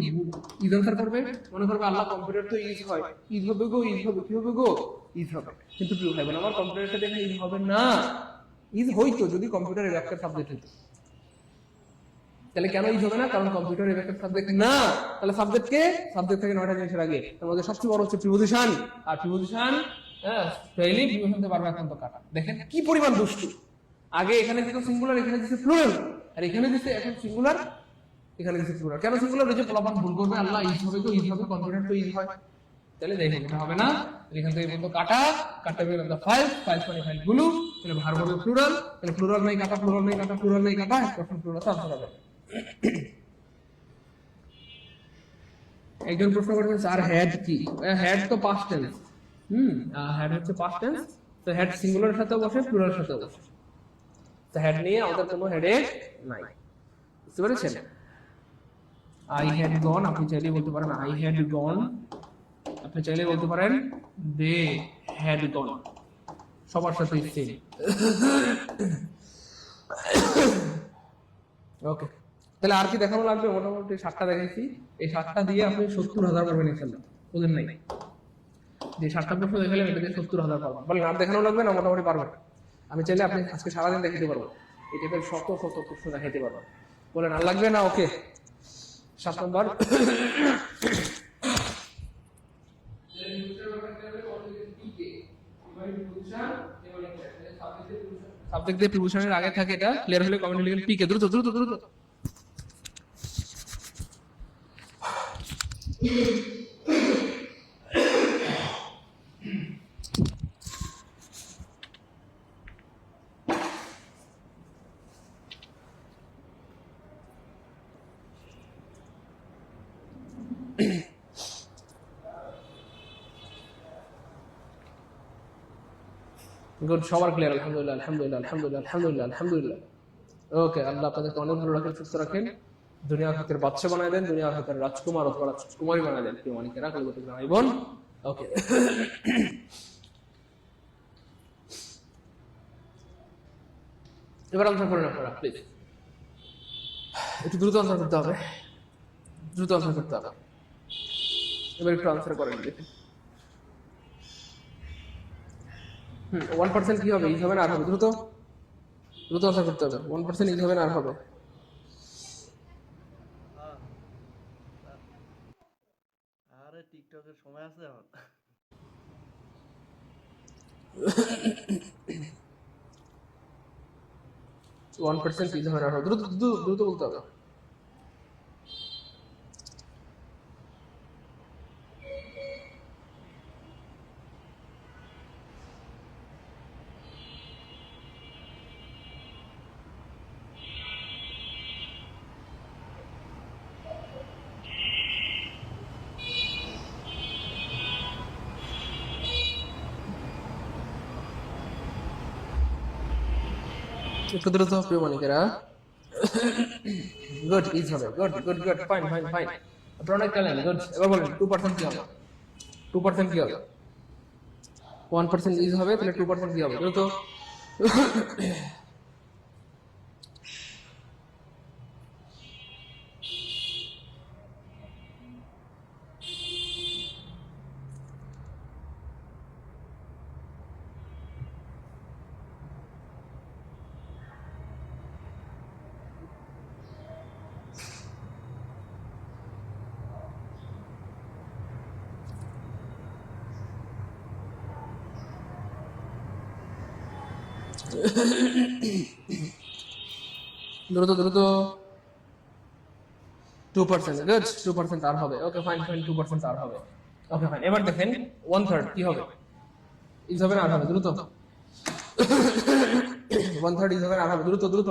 ইজ আনসার করবে, মনে করবে আল্লাহ কম্পিউটার তো ইজ হয়, ইজ হবে গো, ইজ হবে, কি হবে গো ইজ হবে, কিন্তু প্রিয় ভাই বোন আমার কম্পিউটারের সাথে এখানে ইজ হবে না, ইজ হইতো যদি কম্পিউটারের একটা সাবজেক্ট হতো, তাহলে কেন ইজ হবে না? কারণ কম্পিউটার একটা সাবজেক্ট না, তাহলে সাবজেক্ট কে? সাবজেক্ট থেকে 9টা জিনিসের আগে তার মধ্যে সবচেয়ে বড় হচ্ছে প্রিপোজিশন, আর প্রিপোজিশন ফেইলি প্রিপোজিশন থেকে বারবার এখন তো কাটা। দেখেন কি পরিমাণ দুষ্টু, আগে এখানে দিতে সিঙ্গুলার, এখানে দিতে প্লুরাল, আর এখানে দিছে এখন সিঙ্গুলার, এখানে দিছে সিঙ্গুলার। কেন সিঙ্গুলার? ওই যে পোলাপান ভুল করবে, আল্লাহ ইজ হবে তো ইজ হবে, কনফিডেন্ট তো ইজ হয়, তাহলে দেখুন এটা হবে না। এখান থেকে বলতো কাটা, কাটা বের হবে 5, 5 মানে 5 গুলো, তাহলে ভার্ব হবে প্লুরাল, তাহলে প্লুরাল নাই কাটা, প্লুরাল নাই কাটা, প্লুরাল নাই কাটা, তখন প্লুরাল আনসার হবে। একজন প্রশ্ন করবেন স্যার হেড কি? হেড তো পাস্ট টেন্স। হেড হচ্ছে পাস্ট টেন্স, তো হেড সিঙ্গুলারের সাথে বসে, প্লুরালের সাথে বসে, তো হেড নিয়ে আমাদের কোনো হেডেক নাই, বুঝতে পেরেছেন? আই হ্যাড গন, আপনি চাইলে বলতে পারেন আই হ্যাড গন, আপনি চাইলে বলতে পারেন দে হ্যাড গন, সবার সাথে সেম। ওকে, তাহলে আর কি দেখানো লাগবে? মোটামুটি 7টা দেখাইছি, এই 7টা দিয়ে আপনি 70,000 পাবেন ইনশাআল্লাহ, বুঝলেন নাই? যে 7টা প্রশ্ন দেখালেন এটা দিয়ে 70,000 পাবেন। বলেন আর দেখানো লাগবে না? মোটামুটি পারবেন? আমি চাইলে আপনি আজকে সারাদিন দেখাতে পারবো, এই টাইপের শত শত প্রশ্ন দেখাইতে পারবো। বলেন আর লাগবে না? ওকে, 7 নম্বর। সাবজেক্ট দিয়ে প্রিপোজিশনের আগে থাকে, এটা ক্লিয়ার হলে কমেন্টে লিখুন পিকে, দ্রুত দ্রুত দ্রুত। গুড, সবার ক্লিয়ার? আলহামদুলিল্লাহ আলহামদুলিল্লাহ আলহামদুলিল্লাহ আলহামদুলিল্লাহ আলহামদুলিল্লাহ। ওকে, আল্লাহ আপনাদেরকে অনেক ভালো রাখেন, সুস্থ রাখেন, দুনিয়ার হাতের বাচ্চা বানায় দেন, দুনিয়ার হাতের রাজকুমার অথবা রাজকুমারী বানায় দেন, কেউ অনেকেরা কলকাতা ভাই বোন। ওকে, এবার আনসার করেন আপনারা প্লিজ, একটু দ্রুত আনসার করতে হবে, দ্রুত আনসার করতে হবে। এবার একটু আনসার করেন দেখুন। 1% কি হবে? ইজ হবে না আর হবে? দ্রুত দ্রুত আনসার করতে হবে। 1% ইজ হবে না আর হবে? আরে টিকটকের সময় আছে এখন? 1% ইজ হবে না আর হবে? দ্রুত দ্রুত দ্রুত বলতে হবে। একটু দ্রুত প্রিয় মানিকেরা। গুড, ইজ হবে। Good good good, fine fine fine, আপনারা অনেক ট্যালেন্ট। গুড, এবার বলেন 2% কি হবে? 2% কি হবে? 1% ইজ হবে, তাহলে 2% কি হবে? দ্রুত। দ্রুত দ্রুত। 2%, গুড, 2% আর হবে। ওকে ফাইন ফাইন, 2% আর হবে। ওকে ফাইন, এবার দেখেন 1/3 কি হবে? ইজ হবে না আর হবে? দ্রুত। 1/3 ইজ হবে না আর হবে? দ্রুত দ্রুত।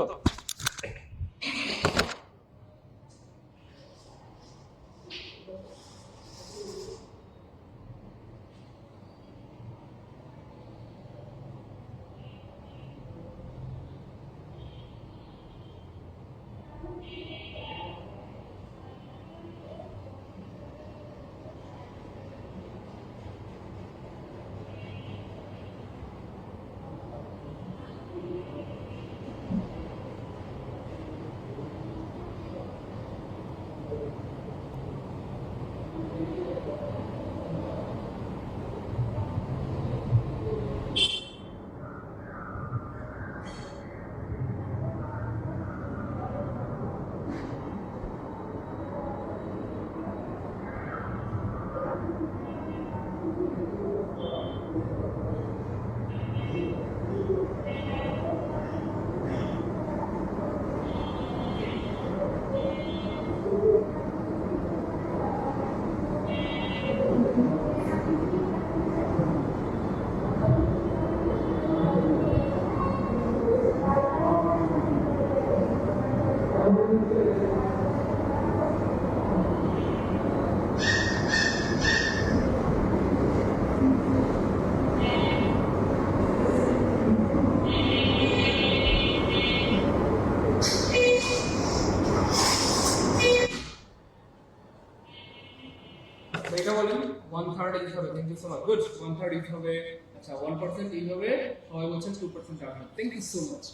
এটা বলেন 1/3 ইজ হবে thank you so much good 1/3 is হবে আচ্ছা 1% ইজ হবে সবাই বলছেন 2% আর হবে thank you so much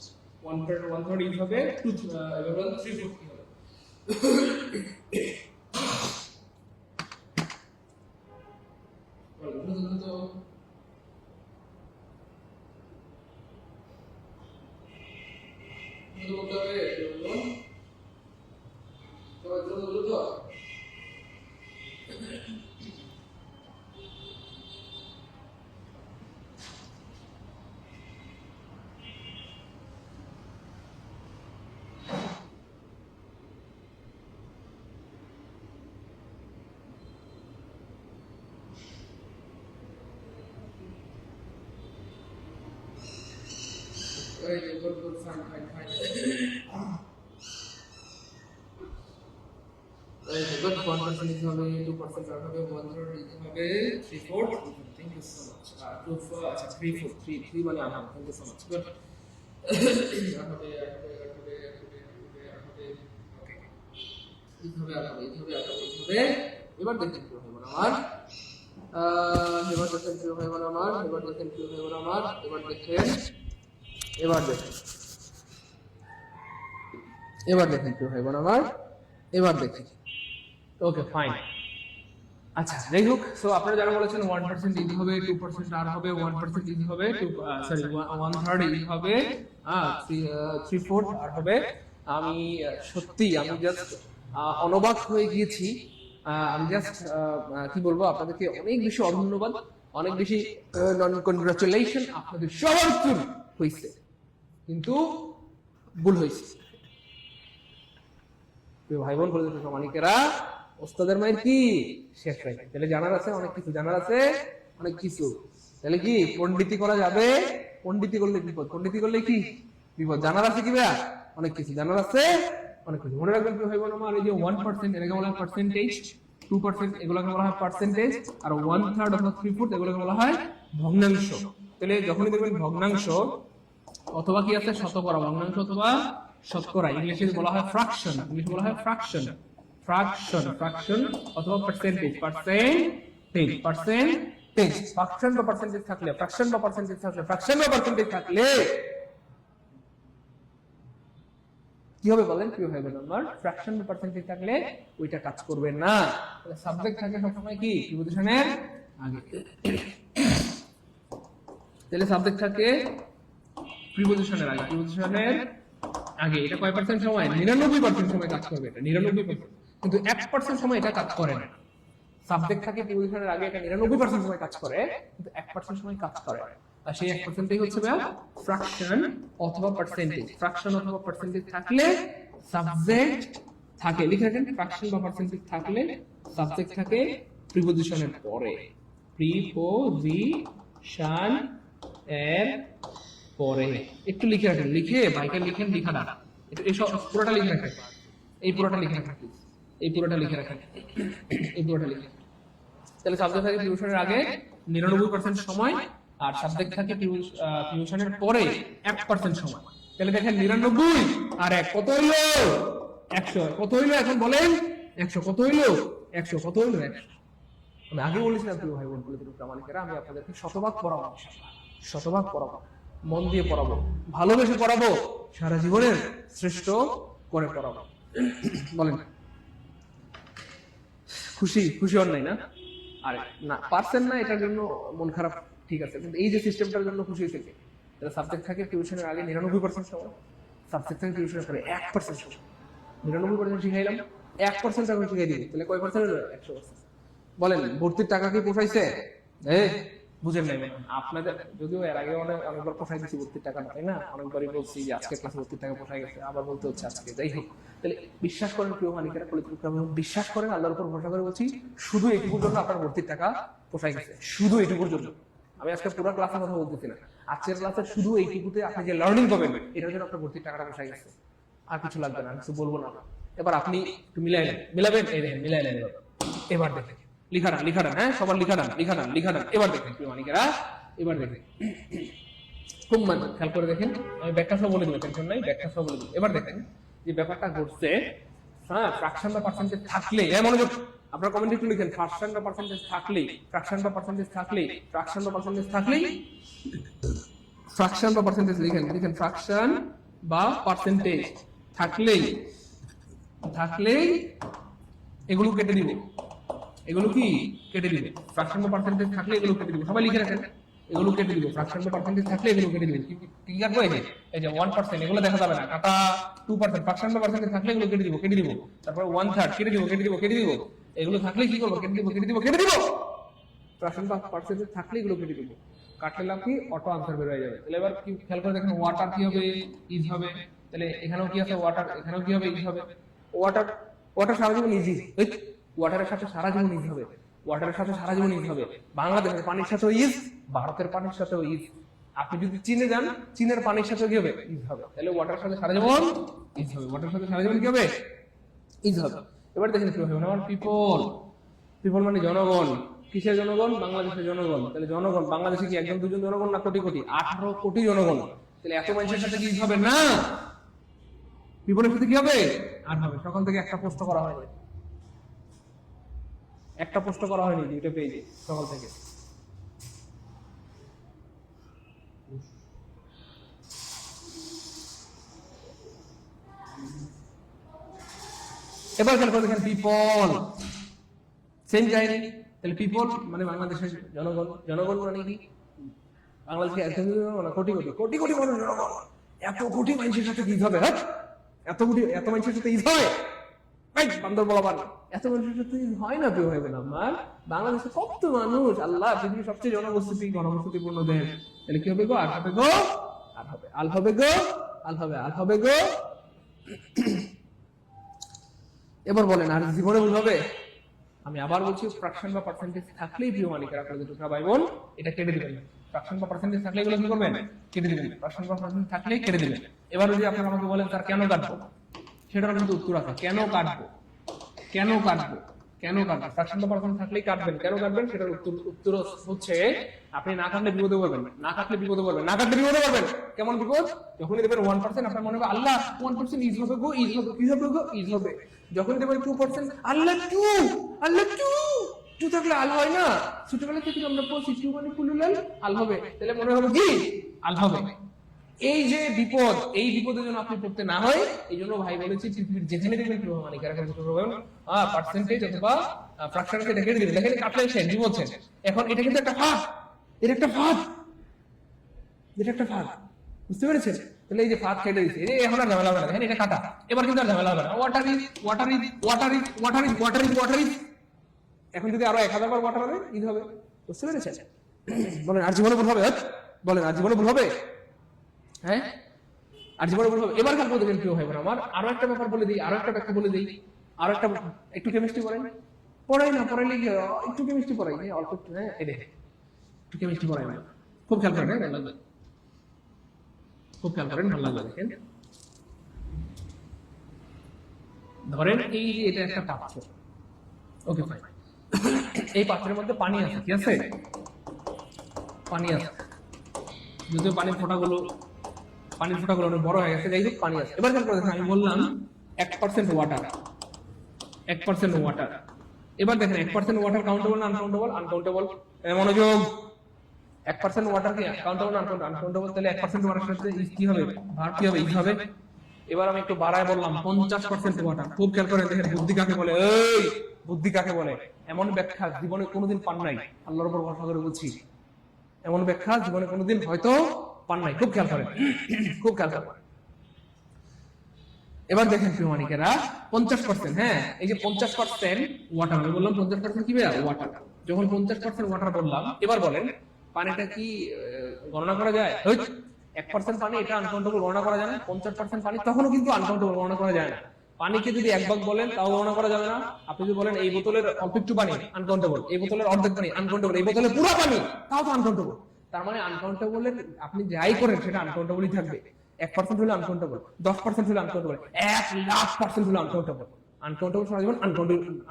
1/3 is হবে 2 এবার বলেন 3/4 কি হবে বলুন তো বলতে হবে বলুন তো বলুন তো good, fine. Good, 1% is হবে 2% আর হবে 1/3 is হবে 3/4 thank you so much 3 মানে আনা thank you so much good হবে ওকে হবে এবার দেখেন কি হবে আমার এবার দেখেন কি হবে আমার এবার দেখেন কি হবে আমার এবার দেখি ওকে ফাইন আচ্ছা যাই হোক সো আপনারা যারা বলেছেন 1% ইজি হবে 2% আর হবে 1% ইজি হবে 1/3 ইজি হবে 3/4 আর হবে আমি সত্যি আমি জাস্ট অনবাক হয়ে গিয়েছি আমি জাস্ট কি বলবো আপনাদেরকে অনেক বেশি ধন্যবাদ অনেক বেশি কনগ্রাচুলেশন আপনাদের সবার উত্তর হয়েছে কিন্তু ভুল হয়েছে ভাই বোন বলে দিতে মানিকেরা ওস্তাদের মায়ের কি শেষ হয় তাহলে জানার আছে অনেক কিছু তাহলে কি পণ্ডিতি করা যাবে পণ্ডিতি করলে কি বিপদ জানার আছে কি ভাইয়া অনেক কিছু জানার আছে অনেক কিছু মনে রাখবেন ভাই বোন আমার এই যে 1% এটাকে বলা হয় পার্সেন্টেজ 2% এগুলোকে বলা হয় পার্সেন্টেজ আর 1/3 অথবা 3/4 এগুলোকে বলা হয় ভগ্নাংশ তাহলে যখনই দেখবেন ভগ্নাংশ অথবা কি আছে শতকরা ভগ্নাংশ অথবা শতকরা ইংলিশে বলা হয় ফ্র্যাকশন অথবা পার্সেন্টেজ ফ্র্যাকশন বা পার্সেন্টেজ থাকলে কি হবে বলেন কি হবে নাম্বার ফ্র্যাকশন বা পার্সেন্টেজ থাকলে ওইটা কাজ করবে না তাহলে সাবজেক্ট থাকে সবসময় কি প্রিপজিশনের আগে তাহলে সাবজেক্ট থাকে প্রিপজিশনের আগে এটা কয় পার্সেন্ট সময় 99% সময় কাজ করবে এটা 99% কিন্তু 1% সময় এটা কাজ করে না সাবজেক্ট থাকে প্রিপজিশনের আগে এটা 99% সময় কাজ করে কিন্তু 1% সময় কাজ করে আর সেই 1%ই হচ্ছে ফ্র্যাকশন অথবা পার্সেন্টেজ থাকলে সাবজেক্ট থাকে লিখে রাখেন ফ্র্যাকশন বা পার্সেন্টেজ থাকলে সাবজেক্ট থাকে প্রিপজিশনের পরে প্রিপজিশন এর পরে একটু লিখে রাখেন লিখে বাইকে লিখেন লেখাটা এটা এই পুরোটা লিখে রাখেন এই পুরোটা লিখে রাখেন তাহলে সাবজেক্ট থাকে প্রিপজিশনের আগে 99% সময় আর সাবজেক্ট থাকে প্রিপজিশনের পরে 1% সময় তাহলে দেখেন 99 আর 1 কত হইলো 100 কত হইলো এখন বলেন 100 কত হইলো 100 আমি আগে বলেছিলাম প্রিয় ভাই বোন প্রামাণিকেরা আমি আপনাদেরকে শতভাগ পড়াবো মন দিয়ে পড়াবো ভালোবেসে পড়াবো সারা জীবনের শ্রেষ্ঠ করে পড়াবো বলেন খুশি হন নাই না আরে না পারছেন না এটার জন্য মন খারাপ ঠিক আছে কিন্তু এই যে সিস্টেমটার জন্য খুশি হয়েছে এটা সাবজেক্ট থাকে টিউশনের আগে 99% সময় সাবজেক্ট থাকে টিউশনের পরে 1% সময় 99% শিখাইলাম 1% এখন শিখাই দিই তাহলে কয় পার্সেন্ট হলো 100% বলেন ভর্তির টাকা কি পোষাইছে বুঝেন নাই আপনাদের যদিও এর আগে অনেকবার পোষাই দিচ্ছি ভর্তির টাকা তাই না অনেকবারই বলছি যে আজকে ক্লাসে ভর্তির টাকা পোষাই গেছে আবার বলতে হচ্ছে আজকে যাই হোক তাহলে বিশ্বাস করেন প্রিয় মালিকেরা বিশ্বাস করেন আল্লাহর উপর ভরসা করে বলছি শুধু এইটুকুর জন্য আপনার ভর্তির টাকা পোষাই গেছে শুধু এইটুকুর জন্য আমি আজকে পুরো ক্লাসের কথা বলতেছি না আজকের ক্লাসে শুধু এইটুকুতে আপনি যে লার্নিং পাবেন এটার জন্য আপনার ভর্তির টাকাটা পোষাই গেছে আর কিছু লাগবে না কিছু বলবো না এবার আপনি একটু মিলাবেন এই দেখেন মিলাই নেন এবার দেখেন লিখাটা হ্যাঁ সবার লিখাটা এবার দেখেন প্রিয় মালিকেরা এবার দেখেন খুব খেয়াল করে দেখেন আমি ব্যাখ্যা সব বলে দেবো টেনশন নাই ব্যাখ্যা সব বলে দেবো এবার দেখেন যে ব্যাপারটা ঘটছে হ্যাঁ ফ্র্যাকশন বা পার্সেন্টেজ থাকলে মনোযোগ আপনারা কমেন্টে একটু লিখেন ফ্র্যাকশন বা পার্সেন্টেজ থাকলেই, ফ্র্যাকশন বা পার্সেন্টেজ থাকলেই, ফ্র্যাকশন বা পার্সেন্টেজ থাকলেই, ফ্র্যাকশন বা পার্সেন্টেজ লিখেন, লিখেন ফ্র্যাকশন বা পার্সেন্টেজ থাকলেই, থাকলেই এগুলো কেটে দিব, এগুলো কি কেটে দিবে, ফ্র্যাকশন বা পার্সেন্টেজ থাকলে এগুলো কেটে দিব, সবাই লিখে রাখেন এগুলো কেটে দিব, ফ্র্যাকশন বা পার্সেন্টেজ থাকলে এগুলো কেটে দিব, কি কাটবো এই যে 1% এগুলো দেখা যাবে না, কাটা 2% ফ্র্যাকশন বা পার্সেন্টেজ থাকলে এগুলো কেটে দিব, কেটে দিব, তারপর 1/3 কেটে দিব, কেটে দিব, কেটে দিব, এগুলো থাকলে কি করব, কেটে দিব, কেটে দিব, কেটে দিব, ফ্র্যাকশন বা পার্সেন্টেজ থাকলে এগুলো কেটে দিব, কাটলে লাভ কি অটো আনসার বের হয়ে যাবে। তাহলে এবার কি খেয়াল করে দেখেন ওয়াটার কি হবে, ইজ হবে, তাহলে এখানেও কি আছে ওয়াটার, এখানেও কি হবে, ইজ হবে, ওয়াটার, ওয়াটার সারা জীবন ইজি, ওয়াটারের সাথে সারা জীবন ইজ হবে, ওয়াটারের সাথে সারা জীবন ইজ হবে, বাংলাদেশের পানির সাথেও ইজ, ভারতের পানির সাথেও ইজ, আপনি যদি চীনে যান চীনের পানির সাথে কি হবে, ইজ হবে, তাহলে ওয়াটারের সাথে সারা জীবন ইজ হবে, ওয়াটারের সাথে সারা জীবন কি হবে, ইজ হবে। এবার দেখেন কি হবে, আমার পিপল, পিপল মানে জনগণ, কিসের জনগণ, বাংলাদেশের জনগণ, তাহলে জনগণ বাংলাদেশে কি একজন দুজন জনগণ না কোটি কোটি, 18 কোটি জনগণ, তাহলে এত মানুষের সাথে কি হবে না, পিপলের সাথে কি হবে, আর হবে। সকাল থেকে একটা পোস্ট করা হয়নি, একটা পোস্ট করা হয়নি দুইটা পেজে সকাল থেকে। এবার খেয়াল করে দেখেন পিপল, সেম কাহিনী, তাহলে পিপল মানে বাংলাদেশের জনগণ, জনগণ মানে কি বাংলাদেশে একজন কোটি কোটি কোটি কোটি মানুষ জনগণ, এত কোটি মানুষের সাথে কি হবে, হ্যাঁ এত কোটি এত মানুষের সাথে ঈদ হয়, বান্দর বলাবার এত মানুষের সাথে ঈদ হয় না, কেউ হবে না। আমার বাংলাদেশে কত মানুষ, আল্লাহ পৃথিবীর সবচেয়ে জনবসতি ঘনবসতিপূর্ণ দেশ, তাহলে কি হবে গো, আর হবে গো, আর হবে, আল হবে গো, আল হবে, আল হবে গো। এবার বলেন আর জীবনে ভুল হবে, আমি আবার বলছি ফ্র্যাকশন বা পার্সেন্টেজ থাকলেই প্রিয় মালিকের আপনাদের দুটো ভাই বোন এটা কেটে দিবেন, ফ্র্যাকশন বা পার্সেন্টেজ থাকলে এগুলো কি করবেন, কেটে দিবেন, ফ্র্যাকশন বা পার্সেন্টেজ থাকলেই কেটে দিবেন। এবার যদি আপনারা আমাকে বলেন স্যার কেন কাটবো, সেটার কিন্তু উত্তর আছে, কেন কাটবো, কেন কাটবো, কেন কাটবো, ফ্র্যাকশন বা পার্সেন্টেজ থাকলেই কাটবেন, কেন কাটবেন সেটার উত্তর হচ্ছে আপনি না কাটলে বিপদে পড়বেন, না কাটলে বিপদে পড়বেন, না কাটলে বিপদে পড়বেন। কেমন বিপদ, যখনই দেবেন 1% আপনার মনে হবে আল্লাহ 1% ইজ হবে গো, ইজ হবে, কি হবে গো, ইজ হবে। যখন দেবেন 2% আল্লাহ 2, আল্লাহ 2 থাকলে আল হয় না, ছোটবেলা থেকে আমরা পড়ছি 2 মানে ফুলুলাল আল হবে, তাহলে মনে হবে কি আল হবে। এই যে বিপদ, এই বিপদের জন্য আপনি পড়তে না হয়, এই জন্য ভাই বলেছি পৃথিবীর যেখানে দেখবেন প্রিয় মানে কারণ পার্সেন্টেজ অথবা ফ্র্যাকশনকে দেখে দিবেন, দেখেন কাটলে শেষ বিপদছেন। এখন এটা কিন্তু একটা ফাঁদ, এটা একটা ফাঁদ, এটা একটা ফাঁদ, বুঝতে পেরেছেন? তাহলে এই যে ফাঁদ কেটে দিচ্ছে, এই এখন আর ঝামেলা হবে না, দেখেন এটা কাটা, এবার কিন্তু আর ঝামেলা হবে না। Water is, water is, water is, water is, water is, water is, এখন যদি আরো 1000 বার ওয়াটার হবে ঈদ হবে, বুঝতে পেরেছেন? বলেন আর জীবনে ভুল হবে, বলেন আর জীবনে ভুল হবে, হ্যাঁ আর জীবনে ভুল হবে। এবার কালকে দেখেন প্রিয় ভাই বোন আমার আরো একটা ব্যাপার বলে দিই, আরো একটা ব্যাখ্যা বলে দিই, আরো একটা, একটু কেমিস্ট্রি পড়াই, পড়াই না পড়াইলে একটু কেমিস্ট্রি পড়াই, অল্প একটু, হ্যাঁ এই দেখে একটু কেমিস্ট্রি পড়াই না, খুব খেয়াল করেন, ভালো লাগবে, খুব খেয়াল করেন, ভালো লাগবে। দেখেন ধরেন এই যে এটা একটা পাত্র, ওকে ফাইন, এই পাত্রের মধ্যে পানি আছে, কি আছে, পানি আছে, যদিও পানির ফোঁটাগুলো অনেক বড় হয়ে গেছে, যাই হোক পানি আছে। এবার খেয়াল করে দেখেন আমি বললাম 1% ওয়াটার, 1% ওয়াটার। এবার দেখেন 1% ওয়াটার কাউন্টেবল না আনকাউন্টেবল, আনকাউন্টেবল, মনোযোগ, 1% ওয়াটার কি কাউন্টেবল না আনকাউন্টেবল, তাহলে 1% ওয়াটার সাথে কি হবে, ভার কি হবে, ইজ হবে। এবার আমি একটু বাড়ায় বললাম 50% ওয়াটার, খুব খেয়াল করে দেখেন বুদ্ধি কাকে বলে, এই বুদ্ধি কাকে বলে, এমন ব্যাখ্যা জীবনে কোনোদিন পান নাই, আল্লাহর উপর ভরসা করে বলছি, এমন ব্যাখ্যা জীবনে কোনোদিন হয়তো পান নাই, খুব খেয়াল করেন, খুব খেয়াল করেন। এবার দেখেন প্রিয় মানিকেরা 50%, হ্যাঁ এই যে 50% ওয়াটার, আমি বললাম 50% কি ওয়াটার, যখন 50% ওয়াটার বললাম, এবার বলেন পানিটা কি গণনা করা যায়, 1% পানি এটা আনকাউন্টেবল গণনা করা যায় না, 50% পানি তখনও কিন্তু আনকাউন্টেবল গণনা করা যায় না। পানিকে যদি এক ভাগ বলেন তাও গণনা করা যাবে না, আপনি যদি বলেন এই বোতলের অল্প একটু পানি আনকাউন্টেবল, এই বোতলের অর্ধেক পানি আনকাউন্টেবল, এই বোতলের পুরো পানি তাও তো আনকাউন্টেবল। তার মানে আনকাউন্টেবল আপনি যাই করেন সেটা আনকাউন্টেবলই থাকবে। 1% হলে আনকাউন্টেবল, 10% হলে আনকাউন্টেবল, 1,00,000% হলে আনকাউন্টেবল, আনকাউন্টেবল সারা জীবন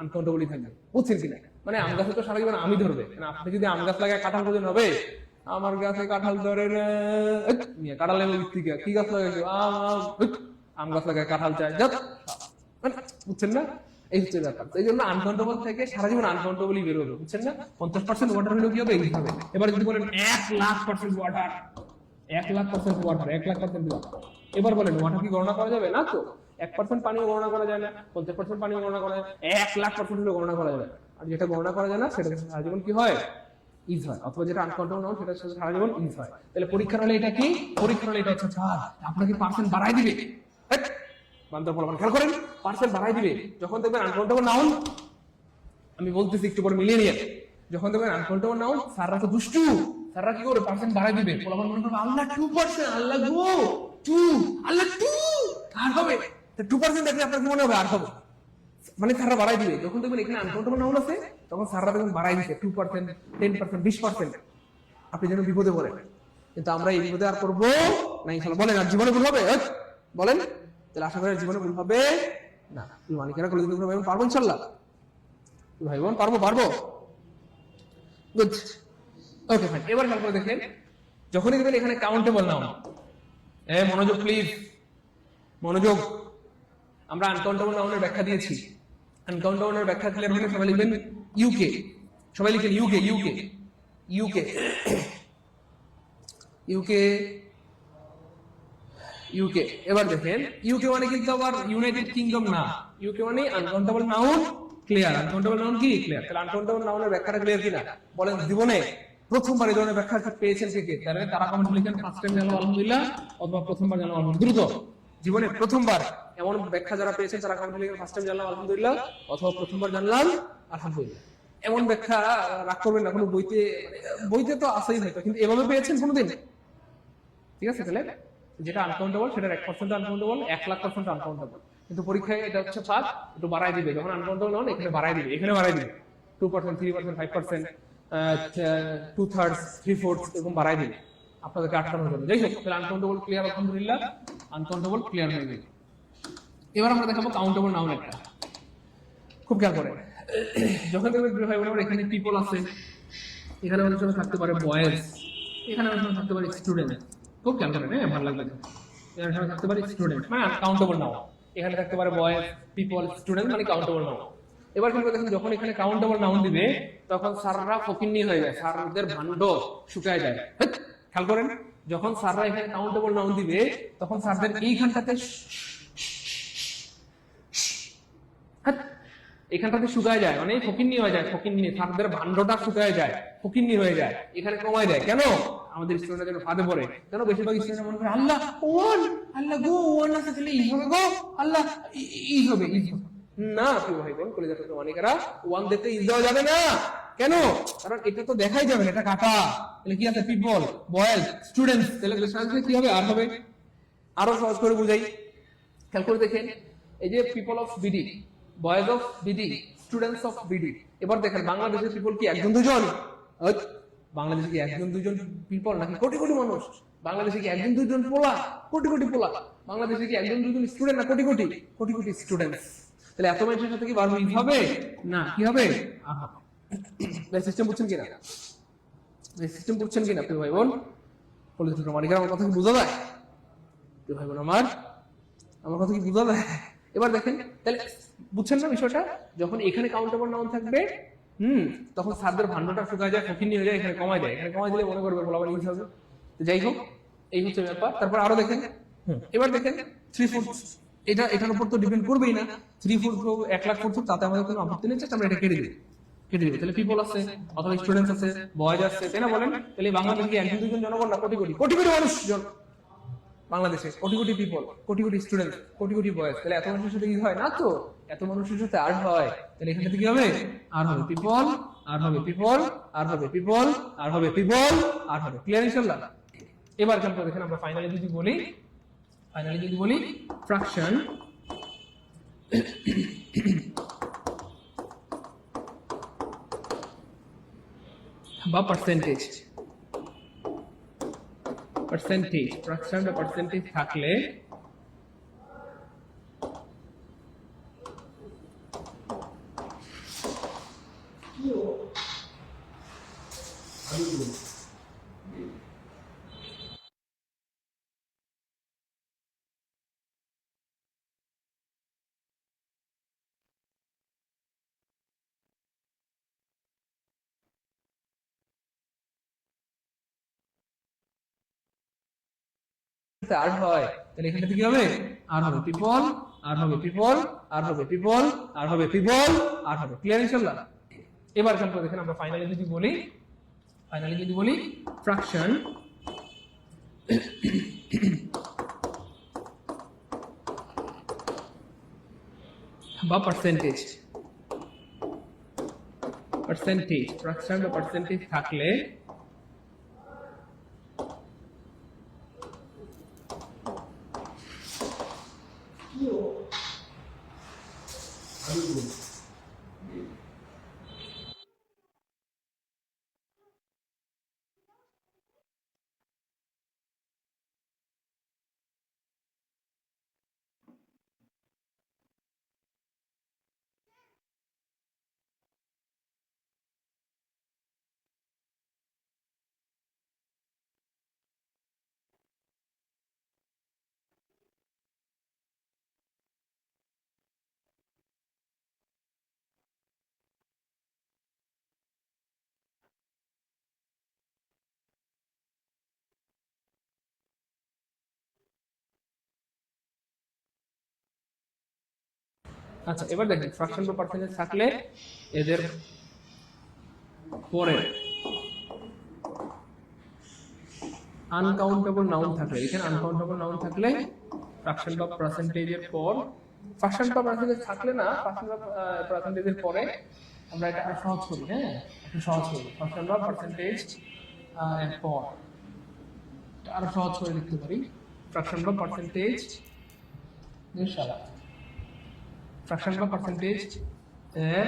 আনকাউন্টেবলই থাকবে, বুঝছেন কিনা? মানে আম গাছে তো সারা জীবন আমি ধরবে, আপনি যদি আম গাছ লাগায় কাঁঠাল পর্যন্ত হবে, আমার গাছে কাঁঠাল ধরে না, কাঁঠাল লেবু কি গাছ লাগাইছো, আম গাছ লাগায় কাঁঠাল চাই, বুঝছেন না? এই হচ্ছে ব্যাপার। এই জন্য আনকাউন্টেবল থেকে সারা জীবন আনকাউন্টেবলই বেরোবে, বুঝছেন না? 50% ওয়াটার হলেও কি হবে? এইভাবে। এবার যদি বলেন 1,00,000% ওয়াটার, 1,00,000% ওয়াটার, 1,00,000% ওয়াটার, এবার বলেন ওয়াটার কি গণনা করা যাবে? না তো। 1% পানিও গণনা করা যায় না, 50% পানিও গণনা করা যায়, 1,00,000% হলেও গণনা করা যাবে না। আর যেটা গণনা করা যায় না সেটা সারা জীবন কি হয়? ইজ হয়। অথবা যেটা আনকাউন্টেবল নাউন সেটা সারা জীবন ইজ হয়। তাহলে পরীক্ষার হলে এটা কি? পরীক্ষার হলে এটা হচ্ছে স্যার আপনাকে পার্সেন্ট বাড়াই দিবে। বান্দর ফলাফল খেয়াল করেন, পার্সেন্ট বাড়াই দিবে। যখন দেখবেন আনকাউন্টেবল নাউন, আমি বলতেছি একটু পরে মিলিয়ে নিয়ে, যখন দেখবেন আনকাউন্টেবল নাউন, স্যাররা তো দুষ্টু, স্যাররা কি করে পার্সেন্ট বাড়াই দিবে। ফলাফল মনে করবে আল্লাহ 2%, আল্লাহ গো 2, আল্লাহ 2 আর হবে। 2% দেখলে আপনার কি মনে হবে? আর হবে, মানে স্যাররা বাড়াই দিবে। যখন দেখবেন এখানে আনকাউন্টেবল নাউন আছে, তখন স্যাররা দেখবেন বাড়াই দিচ্ছে 2%, 10%, 20%। আপনি যেন বিপদে পড়েন। কিন্তু আমরা এই বিপদে আর করবো না ইনশাআল্লাহ। বলেন আর জীবনে ভুল হবে? বলেন। তাহলে আশা করি জীবনে ভুল হবে না। তুই মালিকেরা কলেজ ভুল হবে, পারবো ইনশাআল্লাহ? ভাই বোন পারবো? Good, okay fine. এবার খেয়াল করে দেখেন, যখনই দেখবেন এখানে কাউন্টেবল নাউন, মনোযোগ প্লিজ, মনোযোগ। আমরা আনকাউন্টেবল নাউনের ব্যাখ্যা দিয়েছি। আনকাউন্টেবল নাউনের ব্যাখ্যা ক্লিয়ার হলে সবাই লিখবেন ইউকে। সবাই লিখেন UK, UK, UK, UK, UK. এবার দেখেন ইউকে মানে কিন্তু আবার ইউনাইটেড কিংডম না। ইউকে মানে uncountable noun clear. Uncountable noun কি ক্লিয়ার? তাহলে আনকাউন্টেবল নাউনের ব্যাখ্যাটা ক্লিয়ার কিনা বলেন। জীবনে প্রথমবার এই ধরনের ব্যাখ্যা পেয়েছেন কে? তারা কমেন্ট লিখেন ফার্স্ট টাইম জানলাম আলহামদুলিল্লাহ, অথবা প্রথমবার জানলাম আলহামদুলিল্লাহ। দ্রুত জীবনে প্রথমবার এমন ব্যাখ্যা যারা পেয়েছেন তারা কমেন্ট লিখেন ফার্স্ট টাইম জানলাম আলহামদুলিল্লাহ, অথবা প্রথমবার জানলাম আলহামদুলিল্লাহ। এমন ব্যাখ্যা রাগ করবেন না, কোনো বইতে তো আসেই হয়তো, কিন্তু এভাবে পেয়েছেন কোনোদিন? ঠিক আছে, তাহলে যেটা আনকাউন্টেবল সেটার 1% আনকাউন্টেবল, 1,00,000% আনকাউন্টেবল। কিন্তু পরীক্ষায় এটা হচ্ছে পাস, একটু বাড়াই দিবে। যখন আনকাউন্টেবল নাউন এখানে বাড়াই দিবে, এখানে বাড়াই দিবে 2%, 3%, 5%, 2/3, 3/4 এরকম বাড়াই দিবে আপনাদেরকে আটকানোর জন্য। যাই হোক, তাহলে আনকাউন্টেবল ক্লিয়ার আলহামদুলিল্লাহ, আনকাউন্টেবল ক্লিয়ার হয়ে গেল। এবার আমরা দেখাবো কাউন্টেবল নাউন একটা। খুব খেয়াল করে যখন দেখবেন ভাই বোনেরা এখানে পিপল আছে, এখানে অনেক সময় থাকতে পারে বয়েজ, এখানে অনেক সময় থাকতে পারে স্টুডেন্ট। খুব খেয়াল করেন, ভালো লাগবে। এখানে সময় থাকতে পারে স্টুডেন্ট, মানে কাউন্টেবল নাউন। এখানে থাকতে পারে বয়েজ, পিপল, স্টুডেন্ট, মানে কাউন্টেবল নাউন। এবার কিন্তু দেখেন যখন এখানে কাউন্টেবল নাউন দিবে তখন স্যাররা ফকিন্নি হয়ে যায়, স্যারদের ভান্ড শুকায় যায়। খেয়াল করেন, যখন স্যাররা এখানে কাউন্টেবল নাউন দিবে তখন স্যারদের এইখানটাতে এখানটাতে শুকায় যায়, মানে ফকিন্নি হয়ে যায়। ফকিন্নি, স্যারদের ভান্ডটা শুকায় যায়, ফকিন্নি হয়ে যায়, এখানে কমায় যায়। কেন? আমাদের স্টুডেন্টরা যেন ফাঁদে পড়ে। কেন? বেশিরভাগ স্টুডেন্ট মনে করে আল্লাহ ওয়ান, আল্লাহ গো ওয়ান আছে, তাহলে ই হবে গো, আল্লাহ ই হবে, ই হবে না। প্রিয় ভাই বোন, কলেজের ছাত্র মানিকেরা, ওয়ান দেখতে ইজ দেওয়া যাবে না। কেন? কারণ এটা তো দেখাই যাবে না, এটা কাটা। তাহলে কি আছে? People, boys, students. তাহলে কি হবে? আর হবে। আরো সহজ করে বুঝাই, খেয়াল করে দেখেন, এই যে people of BD, boys of BD, students of BD. এবার দেখেন বাংলাদেশের পিপল কি একজন দুজন? বাংলাদেশে কি একজন দুজন পিপল নাকি কোটি কোটি মানুষ? বাংলাদেশে কি একজন দুজন পোলা? কোটি কোটি পোলা। বাংলাদেশে কি একজন দুজন স্টুডেন্ট না কোটি কোটি? কোটি কোটি স্টুডেন্টস। তাহলে এত মানুষের সাথে কি বারবার ইজ হবে না? কি হবে? সিস্টেম বুঝছেন কিনা? সিস্টেম বুঝছেন কিনা প্রিয় ভাই বোন? কলেজ ছাত্র মানিকেরা, আমার কথা কি বোঝা যায়? প্রিয় ভাই বোন আমার কথা কি বোঝা যায়? এবার দেখেন, তাহলে বুঝছেন না বিষয়টা? যখন এখানে কাউন্টেবল নাউন থাকবে, তখন স্যারদের ভান্ডটা শুকায় যায়, ফকিন্নি হয়ে যায়, এখানে কমায় দেয়। এখানে কমায় দিলে মনে করবে বলা ইজ হবে। যাই হোক, এই হচ্ছে ব্যাপার। তারপর আরো দেখেন, এবার দেখেন 3/4, এটার উপর তো ডিপেন্ড করবেই না। 3/4 হোক, 1,00,000 হোক, তাতে আমাদের কোনো আপত্তি নেই, আমরা এটা কেটে দিই। তাহলে পিপল আছে, অথবা স্টুডেন্টস আছে, বয়েজ আছে, তাই না? বলেন। তাহলে বাংলাদেশে কি একজন দুজন জনগণ না কোটি কোটি? কোটি কোটি মানুষ বাংলাদেশে, crore crore people, crore crore student, crore crore boys. তাহলে এত মানুষের সাথে কি হয় না? তো এত মানুষের সাথে আর হয়। তাহলে এখান থেকে কি হবে? আর হবে পিপল, আর হবে পিপল, আর হবে পিপল, আর হবে পিপল, আর হবে। ক্লিয়ার ইনশাআল্লাহ? এবার খেয়াল করে দেখেন, আমরা ফাইনালি যদি বলি ফ্র্যাকশন বা পার্সেন্টেজ, ফ্র্যাকশন বা পার্সেন্টেজ থাকলে সাথে আর হয়, তাহলে এখানটাতে কি হবে? আর হবে পিপল, আর হবে পিপল, আর হবে পিপল, আর হবে পিপল, আর হবে। ক্লিয়ার ইনশাআল্লাহ? এবার এখান থেকে দেখেন আমরা ফাইনালি যদি বলি ফ্র্যাকশন বা পার্সেন্টেজ, ফ্র্যাকশন বা পার্সেন্টেজ থাকলে আচ্ছা এবার দেখেন ফ্র্যাকশন বা পার্সেন্টেজ থাকলে এদের পরে আনকাউন্টেবল নাউন থাকলে, এখানে আনকাউন্টেবল নাউন থাকলে ফ্র্যাকশন বা পার্সেন্টেজের পর, ফ্র্যাকশন বা পার্সেন্টেজ থাকলে না, ফ্র্যাকশন বা পার্সেন্টেজের পরে আমরা এটা আরো সহজ করি। হ্যাঁ একটু সহজ করি, ফ্র্যাকশন বা পার্সেন্টেজ এর পর আরো সহজ করে লিখতে পারি। ফ্র্যাকশন বা পার্সেন্টেজ ফ্র্যাকশন বা পার্সেন্টেজ এর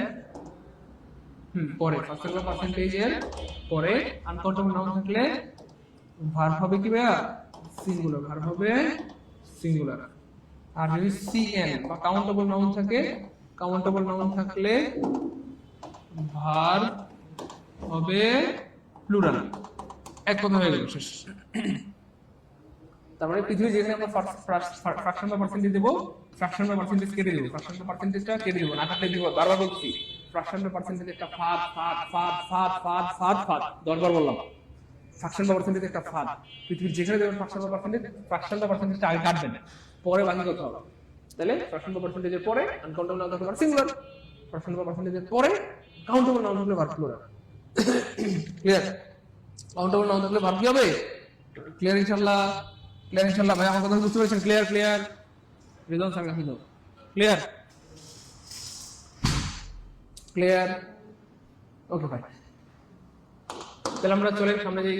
পরে, ফ্র্যাকশন বা পার্সেন্টেজ এর পরে আনকাউন্টেবল নাউন থাকলে ভার্ব হবে কি ভাইয়া? সিঙ্গুলার, ভার্ব হবে সিঙ্গুলার। আর যদি সিএন বা কাউন্টেবল নাউন থাকে, কাউন্টেবল নাউন থাকলে ভার্ব হবে প্লুরাল। এক কথা হয়ে গেল, শেষ। তারপরে পৃথিবী যেখানে আমরা ফ্র্যাকশন বা পার্সেন্টেজ দেবো, ফ্র্যাকশন বা পার্সেন্টেজ কেটে দেবো, ফ্র্যাকশন বা পার্সেন্টেজটা কেটে দেবো, না কাটলে দিব। বারবার বলছি ফ্র্যাকশন বা পার্সেন্টেজ একটা ফাঁদ, ফাঁদ, ফাঁদ, ফাঁদ, ফাঁদ, ফাঁদ, ফাঁদ, 10 বার বললাম। ফ্র্যাকশন বা পার্সেন্টেজ একটা ফাঁদ। পৃথিবীর যেখানে দেবেন ফ্র্যাকশন বা পার্সেন্টেজটা আগে কাটবেন, পরে বাকি কথা হবে। তাহলে ফ্র্যাকশন বা পার্সেন্টেজের পরে আনকাউন্টেবল নাউন থাকলে সিঙ্গুলার, ফ্র্যাকশন বা পার্সেন্টেজের পরে কাউন্টেবল নাউন থাকলে verb plural. Clear? Countable noun থাকলে ভার্ব কি হবে? ক্লিয়ার ইনশাআল্লাহ? ক্লিয়ার ইনশাআল্লাহ? ভাই আমার কথা বুঝতে পেরেছেন? ক্লিয়ার? ক্লিয়ার রিজন স্যার রাখি দাও। ক্লিয়ার? ক্লিয়ার? ওকে ভাই, তাহলে আমরা চলে সামনে যাই।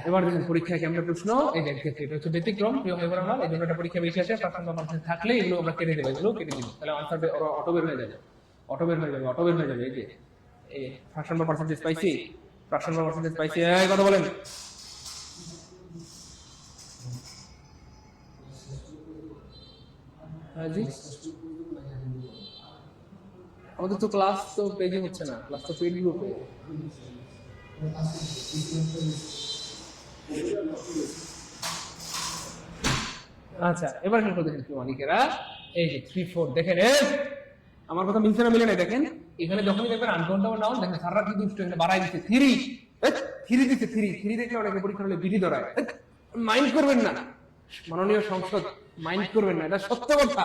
এবার দেখেন পরীক্ষায় কেমন প্রশ্ন। এই যে এটা হচ্ছে ব্যতিক্রম, প্রিয় ভাই বোনেরা, এই জন্য একটা পরীক্ষা বেশি আসে। ফ্র্যাকশন বা পার্সেন্টেজ থাকলে এগুলো আমরা কেটে দেব, তাহলে আনসার অটো বের হয়ে যাবে। এই যে এই ফ্র্যাকশন বা পার্সেন্টেজ পাইছি, এই কথা বলেন। হ্যাঁ জি, আমাদের তো ক্লাস তো পেজে হচ্ছে না, ক্লাস তো পেড গ্রুপে। আচ্ছা এবার খেলতে দেখেন কি মালিকেরা, এই যে 3-4 দেখেন, আমার কথা মিলছে না মিলে নাই? দেখেন এখানে যখনই দেখবেন আনকাউন্টেবল নাউন, দেখেন সারা কি দুষ্ট, এখানে বাড়াই দিচ্ছে 3 দিচ্ছে। 3 দেখলে অনেকে পরীক্ষা হলে বিধি ধরায়। মাইন্ড করবেন না মাননীয় সংসদ, মাইন্ড করবেন না, এটা সত্য কথা।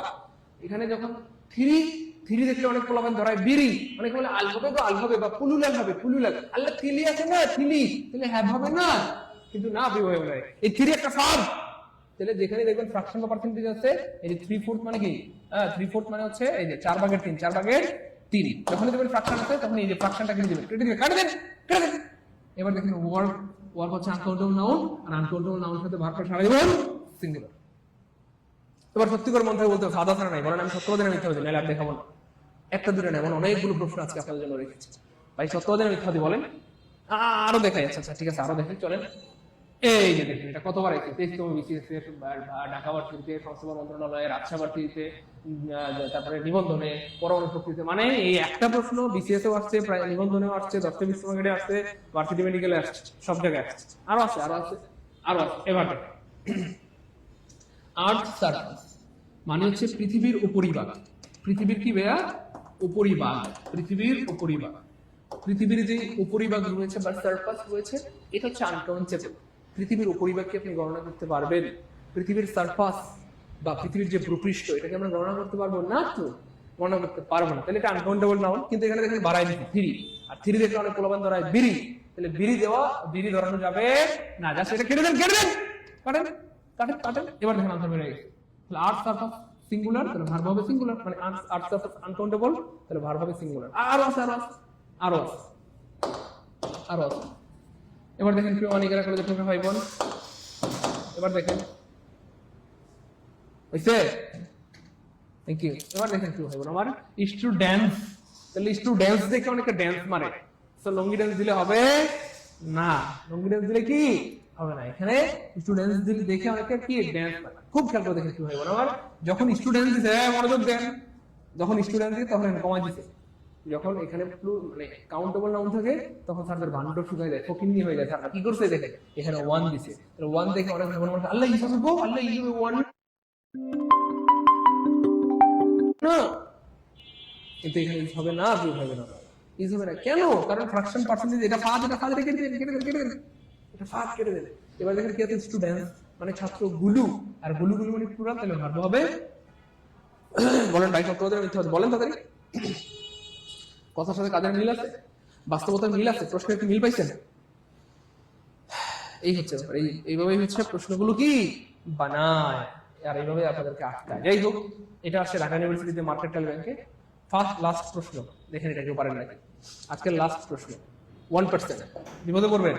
এখানে যখন 3 দেখলে অনেক পোলাপান ধরায় বিড়ি, অনেকে বলে আলভাবে বা আলভাবে বা পুলুলাল হবে, পুলুলাল। আল্লাহ থিলি আছে না, থিলি, তাহলে হ্যাভ হবে না, কিন্তু না বিবাহ হয়। এই 3 একটা ফার্ম। তাহলে যেখানে দেখবেন ফ্র্যাকশন বা পার্সেন্টেজ আছে, এই যে 3/4 মানে কি? 3/4 মানে হচ্ছে এই যে 4/3। যখন দেখবেন ফ্র্যাকশন আছে, তখন এই যে ফ্র্যাকশনটা কেটে দিবেন, কাটে দেন। এবার দেখেন ওয়ার্ক হচ্ছে আনকাউন্টেবল নাউন, আর আনকাউন্টেবল নাউনের সাথে ভার্বটা সারা দিবেন সিঙ্গুলার। এবার সত্যি করে মন থেকে বলতে হবে, সাদা ছাড়া নাই, বলেন আমি সত্যবাদী না মিথ্যাবাদী, নাহলে আর দেখাবো না। একটা দুটো না, এমন অনেকগুলো প্রশ্ন আজকে আপনাদের জন্য রেখেছি। ভাই সত্যবাদী না মিথ্যাবাদী বলেন? আরো দেখাই। আচ্ছা ঠিক আছে, আরো দেখেন, চলেন। এই যে দেখেন, এটা কতবার এসেছে? 23তম বিসিএস এর ঢাকা ভার্সিটিতে, সংস্থান মন্ত্রণালয়ের, রাজশাহী ভার্সিটিতে, তারপরে নিবন্ধনে, পরমাণু শক্তিতে। মানে এই একটা প্রশ্ন বিসিএস এও আসছে, প্রায় নিবন্ধনেও আসছে, দশটা বিশ্ববিদ্যালয়ে আসছে, ভার্সিটি মেডিকেলে আসছে, সব জায়গায় আসছে। আরো আছে। এবার আর্থ সারফেস মানে হচ্ছে পৃথিবীর উপরিভাগ। পৃথিবীর কি ভাইয়া? উপরিভাগ। পৃথিবীর উপরিভাগ, পৃথিবীর যে উপরিভাগ রয়েছে বা সারফেস রয়েছে, এটা হচ্ছে আনকাউন্টেবল। পৃথিবীর উপরিভাগ কি আপনি গণনা করতে পারবেন? পৃথিবীর সারফাস বা পৃথিবীর যে ভূপৃষ্ঠ এটাকে আমরা গণনা করতে পারবো না, তো গণনা করতে পারবো না, তাহলে এটা আনকাউন্টেবল নাউন। কিন্তু এখানে দেখেন বাড়াই দিচ্ছি থ্রি, আর থ্রি দেখলে অনেক প্রলোভন ধরায় বিড়ি, তাহলে বিড়ি দেওয়া বিড়ি ধরানো যাবে না, জাস্ট এটা কেটে দেন, কেটে দেন, কাটেন কাটেন কাটেন। এবার দেখেন আনসার বেরিয়ে গেছে। তাহলে আর্থ সারফাস সিঙ্গুলার, তাহলে ভার্ব হবে সিঙ্গুলার, মানে আর্থ সারফাস আনকাউন্টেবল, তাহলে ভার্ব হবে সিঙ্গুলার। আরো আছে আরো আছে আরো আছে আরো আছে। এবার দেখেন প্রিয় অনেকেরা করে দেখুন ভাই বোন, এবার দেখেন হইছে, থ্যাংক ইউ। এবার দেখেন কি ভাই বোন আমার স্টুডেন্টস, তাহলে স্টুডেন্টস দেখে অনেকে ড্যান্স মারে, তো লঙ্গি ড্যান্স দিলে হবে না, লঙ্গি ড্যান্স দিলে কি হবে না, এখানে স্টুডেন্টস দিলে দেখে অনেকে কি ড্যান্স মারে। খুব খেয়াল করে দেখেন কি ভাই বোন আমার, যখন স্টুডেন্টস দিছে মনোযোগ দেন, যখন স্টুডেন্ট দিছে তখন কমাই দিছে, যখন এখানে মানে কাউন্টেবল নাউন থাকে তখন স্যারদের ভান্ড শুকায় যায়, ফকিন্নি হয়ে যায়। স্যার কি করছে দেখে এখানে ওয়ান দিছে, ওয়ান দেখে অনেক ভাই বোন আল্লাহ ইউসুফ গো, আল্লাহ ইউসুফ ওয়ান না, কিন্তু এখানে ইউজ হবে না, ইউজ হবে না, ইউজ হবে না কেন? কারণ ফ্র্যাকশন পার্সেন্টেজ, এটা ফাঁদ, এটা ফাঁদ, কেটে দেন, কেটে দেন, কেটে দেন, এটা ফাঁদ কেটে দেন। এবার দেখেন কি আছে, স্টুডেন্ট মানে ছাত্র গুলু, আর গুলু গুলু মানে প্লুরাল, তাহলে ভার্ব হবে বলেন ভাই সত্য কথা মিথ্যা কথা বলেন তাড়াতাড়ি, কথার সাথে কাজের মিল আছে, বাস্তবতার মিল আছে, প্রশ্নের কি মিল পাইছেন? এই হচ্ছে ব্যাপার, এইভাবেই হচ্ছে প্রশ্নগুলো কি বানায়, আর এইভাবে আপনাদেরকে আটকায়। যাই হোক, এটা আসছে ঢাকা ইউনিভার্সিটিতে মার্কেন্টাইল ব্যাংকে ফার্স্ট লাস্ট প্রশ্ন, দেখেন এটা কেউ পারেন নাকি। আজকের লাস্ট প্রশ্ন 1% বিপদে পড়বেন,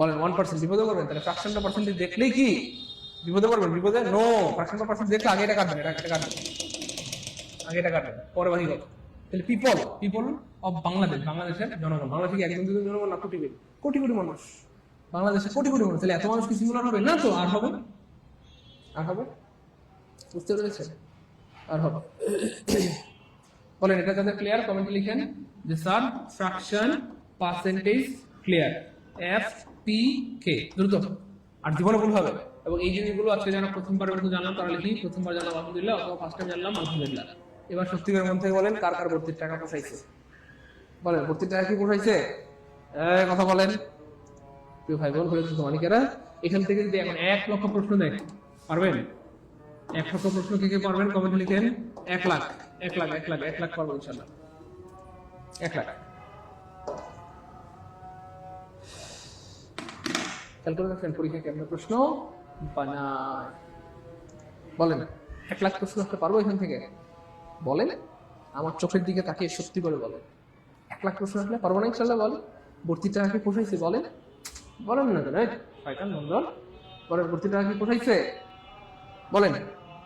বলেন 1% বিপদে পড়বেন, তাহলে ফ্র্যাকশনটা পার্সেন্টেজ দেখলেই কি বিপদে পড়বেন? বিপদে নো, ফ্র্যাকশনটা পার্সেন্ট দেখলে আগে এটা কাটবেন, এটা কাটবেন, আগে এটা কাটবেন, পরে বাকি কথা। তাহলে পিপল, পিপল অফ বাংলাদেশ, বাংলাদেশের জনগণ, বাংলাদেশে কি একজন দুজন জনগণ না কোটি কোটি, কোটি কোটি মানুষ, বাংলাদেশে কোটি কোটি মানুষ, তাহলে এত মানুষ কি সিঙ্গুলার হবে না? তো আর হবে, আর হবে, বুঝতে পেরেছেন? আর হবে। বলেন এটা যাদের ক্লিয়ার কমেন্টে লিখেন যে sir fraction percentage clear, F P K, দ্রুত, আর জীবনে ভুল হবে। এবং এই জিনিসগুলো আজকে যারা প্রথমবারের মতো জানলাম তারা লিখি প্রথমবার জানলাম আলহামদুলিল্লাহ, অথবা ফার্স্ট টাইম জানলাম আলহামদুলিল্লাহ। এবার সত্যিকারের মন থেকে বলেন কার কার ভর্তির টাকা পোষাইছে, বলেন ভর্তির টাকা কি পোষাইছে? কথা বলেন প্রিয় ভাই বোন, বলেছে অনেকেরা। এখান থেকে যদি এখন 1 লক্ষ প্রশ্ন দেয় পারবেন? 1 লক্ষ প্রশ্ন কে পারবেন কমেন্টে লিখেন। 1 লাখ, 1 লাখ, 1 লাখ, 1 লাখ পারবো ইনশাআল্লাহ, 1 লাখ। খেয়াল করে দেখেন পরীক্ষা কেমন প্রশ্ন বানায়, বলেন 1 লাখ প্রশ্ন আসতে পারবো এখান থেকে? বলেন, আমার চোখের দিকে তাকিয়ে সত্যি করে বলেন 1 লাখ প্রশ্ন আসলে পারবো না ইনশাআল্লাহ? বলেন ভর্তির টাকা কি পোষাইছে? বলেন, বলেন না কেন শয়তান মন্ডল, বলেন ভর্তির টাকা কি পোষাইছে? বলেন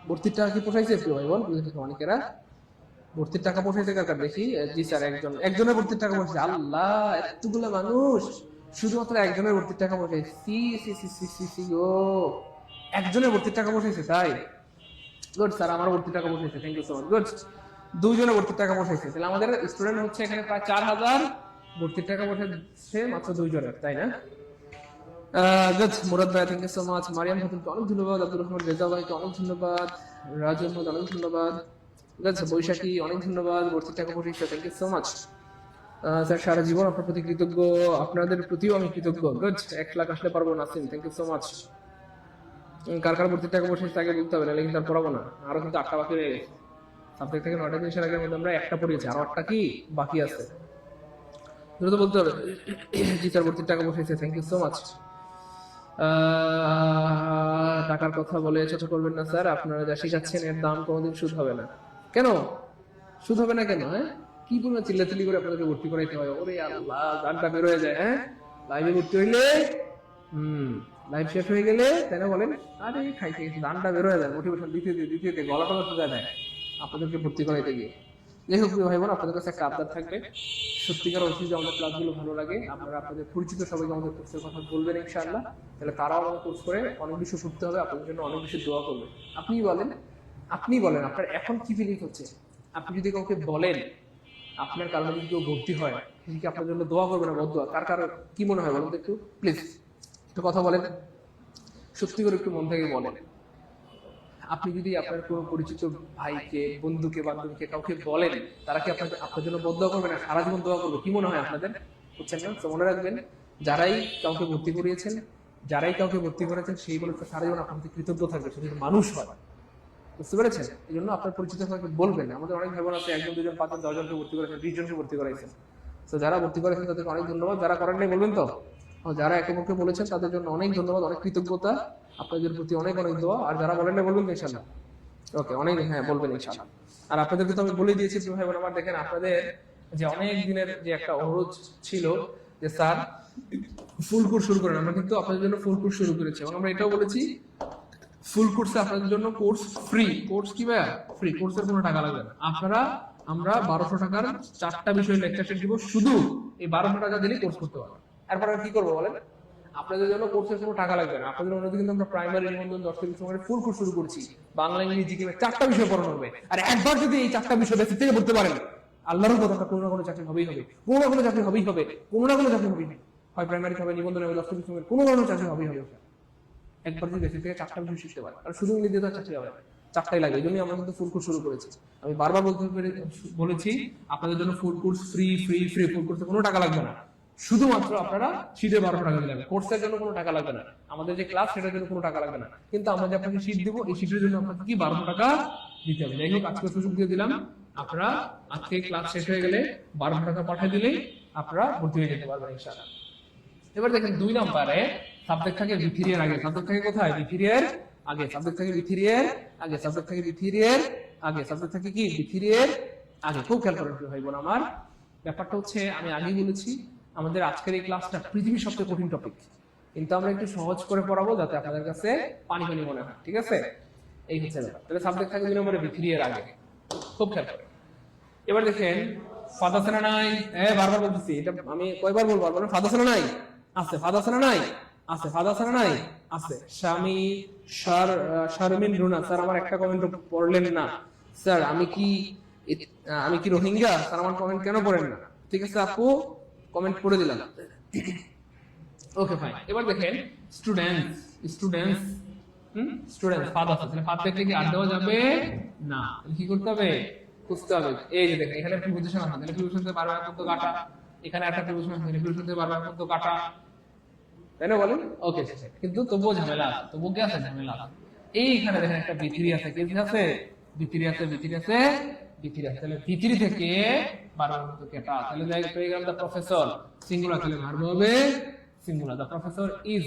ভর্তির টাকা কি পোষাইছে প্রিয় ভাই বোন? অনেকেরা ভর্তির টাকা পোষাইছে কার কার দেখি? জি স্যার, একজনের ভর্তির টাকা পোষাইছে। আল্লাহ, এতগুলো মানুষ শুধুমাত্র একজনের ভর্তির টাকা পোষাইছে, সি সি সি সি সি সি ও, একজনের ভর্তির টাকা পোষাইছে, তাই গুড স্যার, আমার ভর্তির টাকা পোষাইছে, thank you so much, good. 2 জনের ভর্তির টাকা পোষাইছে, তাহলে আমাদের স্টুডেন্ট হচ্ছে এখানে প্রায় 4000, ভর্তির টাকা পোষাইছে মাত্র 2 জনের, তাই না? গুড, মুরাদ ভাই thank you so much, Mariam খাতুনকে অনেক ধন্যবাদ, আব্দুর রহমান রেজা ভাইকে অনেক ধন্যবাদ, রাজু আহমদ অনেক ধন্যবাদ, বৈশাখী অনেক ধন্যবাদ, ভর্তির টাকা পোষাইছে, thank you so much sir, সারা জীবন আপনার প্রতি কৃতজ্ঞ, আপনাদের প্রতিও আমি কৃতজ্ঞ। গুড, 1 লাখ আসলে পারবো Nasim, thank you so much. কার কার ভর্তির টাকা পোষাইছে তাকে বলতে হবে, নাহলে কিন্তু আর পড়াবো না। আরো কিন্তু 8টা বাকি রয়ে গেছে, সাবজেক্ট থেকে 9টা জিনিসের আগের মধ্যে আমরা 1টা পড়িয়েছি, আরো 8টা কি বাকি আছে, দ্রুত বলতে হবে। জি স্যার, ভর্তির টাকা পোষাইছে, থ্যাংক ইউ সো মাচ। টাকার কথা বলে ছোট করবেন না স্যার, আপনারা যা শিখাচ্ছেন এর দাম কোনোদিন সুদ হবে না। কেন সুদ হবে না কেন? হ্যাঁ, কি পরিমাণ চিল্লাচিল্লি করে আপনাদেরকে ভর্তি করাইতে হয়? ওরে আল্লাহ, গানটা বের হয়ে যায়। হ্যাঁ, লাইভে ভর্তি হইলে লাইভ শেষ হয়ে গেলে তাই না বলেন, আরে খাইতে গেছি, গানটা বের হয়ে যায়, মোটিভেশন দিতে দিতে গলাটা করতে যায় না আপনাদেরকে ভর্তি করাইতে গিয়ে। যাই হোক ভাই বোন, আপনাদের কাছে একটা আবদার থাকবে, সত্যিকার অর্থে যে আমাদের ক্লাসগুলো ভালো লাগে, আপনারা আপনাদের পরিচিত সবাইকে আমাদের কোর্সের কথা বলবেন ইনশাআল্লাহ, তাহলে তারাও আমাদের কোর্স করে অনেক বেশি শুনতে হবে, আপনাদের জন্য অনেক বেশি দোয়া করবে। আপনি বলেন আপনার এখন কি ফিলিং হচ্ছে? আপনি যদি কাউকে বলেন আপনার কারণে যদি কেউ ভর্তি হয়, সে কি আপনার জন্য দোয়া করবে না বদদোয়া? কার কার কি মনে হয় বলুন তো একটু প্লিজ, একটু কথা বলেন, সত্যি করে একটু মন থেকে বলেন। আপনি যদি আপনার কোনো পরিচিত ভাইকে, বন্ধুকে, বান্ধবীকে কাউকে বলেন, তারা কি আপনার জন্য বদদোয়া করবে না সারা জীবন দোয়া করবে? কি মনে হয় আপনাদের? বুঝছেন না? তো মনে রাখবেন, যারাই কাউকে ভর্তি করিয়েছেন যারাই কাউকে ভর্তি করেছেন সেই বলেছে স্যার যেন আপনার প্রতি কৃতজ্ঞ থাকবে, সে যেন মানুষ হয়। বুঝতে পেরেছেন? এই জন্য আপনার পরিচিত কাউকে বলবেন। আমাদের অনেক ভাই বোন আছে 1 জন 2 জন 5 জন 10 জনকে ভর্তি করেছেন, 20 জনকে ভর্তি করাইছেন। তো যারা ভর্তি করেছেন তাদেরকে অনেক ধন্যবাদ, যারা করেন নাই বলবেন তো। যারা একে পক্ষে বলেছেন তাদের জন্য অনেক ধন্যবাদ, অনেক কৃতজ্ঞতা, আপনাদের প্রতি অনেক অনেক দোয়া। আর যারা বলেন নাই বলবেন ইনশাআল্লাহ। ওকে, অনেক, হ্যাঁ বলবেন ইনশাআল্লাহ। আর আপনাদেরকে তো আমি বলে দিয়েছি ভাই বোন আমার, দেখেন আপনাদের যে অনেক দিনের যে একটা অনুরোধ ছিল যে স্যার ফুল কোর্স শুরু করেন, আমরা কিন্তু আপনাদের জন্য ফুল কোর্স শুরু করেছি এবং আমরা এটাও বলেছি ফুল কোর্সে আপনাদের জন্য কোর্স ফ্রি। কোর্স কি ভাই? ফ্রি। কোর্সের কোনো টাকা লাগবে না। আমরা 1200 টাকার 4টা বিষয়ের লেকচার শেষ দিব, শুধু এই 1200 টাকা দিলে কোর্স করতে পারবেন। এরপর আর কি করবো বলেন? আপনাদের জন্য কোর্সের কোনো টাকা লাগবে না। আপনাদের অনুরোধে কিন্তু আমরা প্রাইমারি নিবন্ধন 10 থেকে 20 মিনিট ফুল কোর্স শুরু করছি। বাংলা, ইংরেজি, জিকে 4টা বিষয় পড়ানো হবে। আর একবার যদি এই 4টা বিষয় বেসিক থেকে পড়তে পারেন, আল্লাহর কথা, কোনো না কোনো চাকরি হবেই হবে, কোনো না কোনো চাকরি হবেই হবে, কোনো না কোনো চাকরি হবেই হবে। হয় প্রাইমারি হবে, নিবন্ধন হবে, 10 থেকে 20 মিনিট, কোনো না কোনো চাকরি হবেই হবে। একবার যদি বেসিক থেকে 4টা বিষয় শিখতে পারেন, আর শুধু ইংরেজি তো চাকরি হবে না, 4টাই লাগে। এই জন্যই আমরা কিন্তু ফুল কোর্স শুরু করেছি। আমি বারবার বলেছি আপনাদের জন্য full course free free free. Full কোর্সে কোনো টাকা লাগবে না, শুধুমাত্র আপনারা শীটে 1200 টাকা দিলে হবে। কোর্সের জন্য কোনো টাকা লাগবে না, আমাদের যে ক্লাস সেটার জন্য কোনো টাকা লাগবে না, কিন্তু আমরা যে আপনাকে শীট দিব এই শীটের জন্য আপনাকে কি 1200 টাকা দিতে হবে। যাই হোক, আজকে সুযোগ দিয়ে দিলাম, আপনারা আজকে ক্লাস শেষ হয়ে গেলে 1200 টাকা পাঠিয়ে দিলেই আপনারা ভর্তি হয়ে যেতে পারবেন ইনশাআল্লাহ। এবার দেখেন 2 নম্বরে সাবজেক্ট থাকে V3 এর আগে। সাবজেক্ট থাকে কোথায়? V3 এর আগে। সাবজেক্ট থাকে V3 এর আগে। সাবজেক্ট থাকে V3 এর আগে। সাবজেক্ট থাকে কি? V3 এর আগে। খুব খেয়াল করেন ভাই বোন আমার, ব্যাপারটা হচ্ছে আমি আগেই বলেছি আমাদের আজকের এই ক্লাসটা পৃথিবীর সবচেয়ে কঠিন টপিক, কিন্তু আমরা একটু সহজ করে পড়াবো যাতে আপনাদের কাছে পানি পানি মনে হয়। ঠিক আছে? এই হচ্ছে ব্যাপার। তাহলে সাবজেক্ট থাকে 2 নম্বরে V3 এর আগে। খুব খেয়াল করেন। এবার দেখেন ফাদ আছে না নাই? বারবার বলতেছি, এটা আমি কয়বার বলবো? বলেন ফাদ আছে না নাই? আছে। ফাদ আছে না নাই? আছে। ফাদ আছে না নাই? আছে। স্বামী শারমিন রুনা স্যার আমার একটা কমেন্ট পড়লেন না স্যার, আমি কি রোহিঙ্গা স্যার? আমার কমেন্ট কেন পড়েন না? ঠিক আছে আপু, কমেন্ট পড়ে দিলাম। Okay fine. এবার দেখেন স্টুডেন্টস ফাদ আছে, তাহলে ফাদ দেখলে কি আর দেওয়া যাবে না? কি করতে হবে? খুঁজতে হবে। এই যে দেখেন এখানে প্রিপোজিশন আছে, তাহলে প্রিপোজিশন থেকে বারবার করতে কাটা। এখানে একটা প্রিপোজিশন আছে, প্রিপোজিশন থেকে বারবার করতে কাটা, তাই না বলেন? ওকে, কিন্তু তবুও ঝামেলা আছে। তবুও কি আছে? ঝামেলা আছে। এইখানে দেখেন একটা V3 আছে, কি আছে? V3 আছে। তাহলে V3 থেকে বারবার করতে কাটা, তাহলে পেয়ে গেলাম দ্য প্রফেসর সিঙ্গুলার, তাহলে ভার্ব হবে সিঙ্গুলার। দ্য প্রফেসর ইজ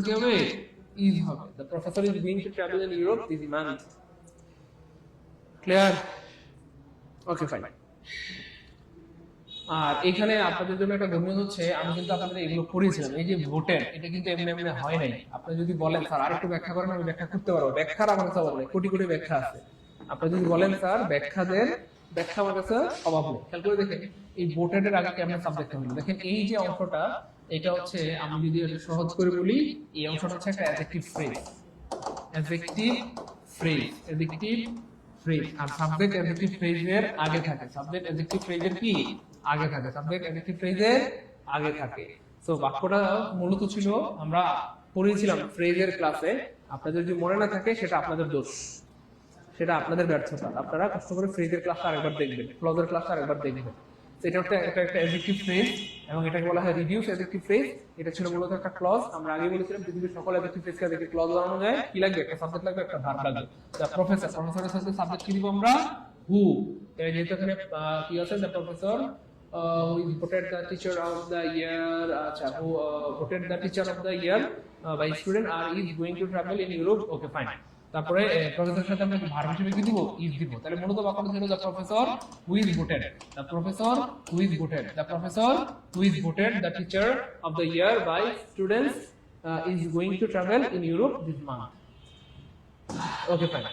কি হবে? ইজ হবে। The professor is going to travel in Europe this month. Clear? Okay fine. আর এখানে আপনাদের জন্য একটা গম্য হচ্ছে, আমি কিন্তু আপনাদের এগুলো পড়িয়েছিলাম। এই যে ভোটের, এটা কিন্তু এমনি এমনি হয় নাই। আপনি যদি বলেন স্যার আরেকটু ব্যাখ্যা করেন, আমি ব্যাখ্যা করতে পারবো। ব্যাখ্যার আমার কাছে অভাব নেই, কোটি কোটি ব্যাখ্যা আছে। আপনি যদি বলেন স্যার ব্যাখ্যা আমার কাছে অভাব নেই। খেয়াল করে দেখেন এই ভোটের আগে কেমন সাবজেক্ট হলো। দেখেন এই যে অংশটা, এটা হচ্ছে, আমি যদি এটা সহজ করে বলি, এই অংশটা হচ্ছে একটা অ্যাডজেক্টিভ ফ্রেজ। আর সাবজেক্ট অ্যাডজেক্টিভ ফ্রেজের আগে থাকে। সাবজেক্ট অ্যাডজেক্টিভ ফ্রেজের কি আগে থাকে? সাবজেক্ট অ্যাডজেক্টিভ ফ্রেজের আগে থাকে। সো বাক্যটা মূলত ছিল, আমরা পড়িয়েছিলাম ফ্রেজের ক্লাসে। আপনাদের যদি মনে না থাকে সেটা আপনাদের দোষ, সেটা আপনাদের ব্যর্থতা। আপনারা কষ্ট করে ফ্রেজের ক্লাসটা আরেকবার দেখবেন, ক্লজের ক্লাসটা আরেকবার দেখবেন। এটা একটা অ্যাডজেক্টিভ ফ্রেজ এবং এটাকে বলা হয় রিডিউস অ্যাডজেক্টিভ ফ্রেজ। এটা ছিল মূলত একটা ক্লজ। আমরা আগে বলেছিলাম পৃথিবীর সকল অ্যাডজেক্টিভ ফ্রেজকে দেখে ক্লজ বানানো যায়। কি লাগবে? একটা সাবজেক্ট লাগবে, একটা ভার্ব লাগবে। দ্য প্রফেসরের সাথে সাবজেক্ট কি দিব আমরা? হু। যেহেতু এখানে কি আছে? The professor who is voted the teacher of the year, who voted the teacher of the year by student are is going to travel in Europe. Okay fine. তারপরে প্রফেসরের সাথে আমরা ভার্ব হিসেবে কি দিব? ইজ দিব। তাহলে মূলত বাক্যটা ছিল the professor who is voted the teacher of the year by students is going to travel in Europe this month. Okay fine.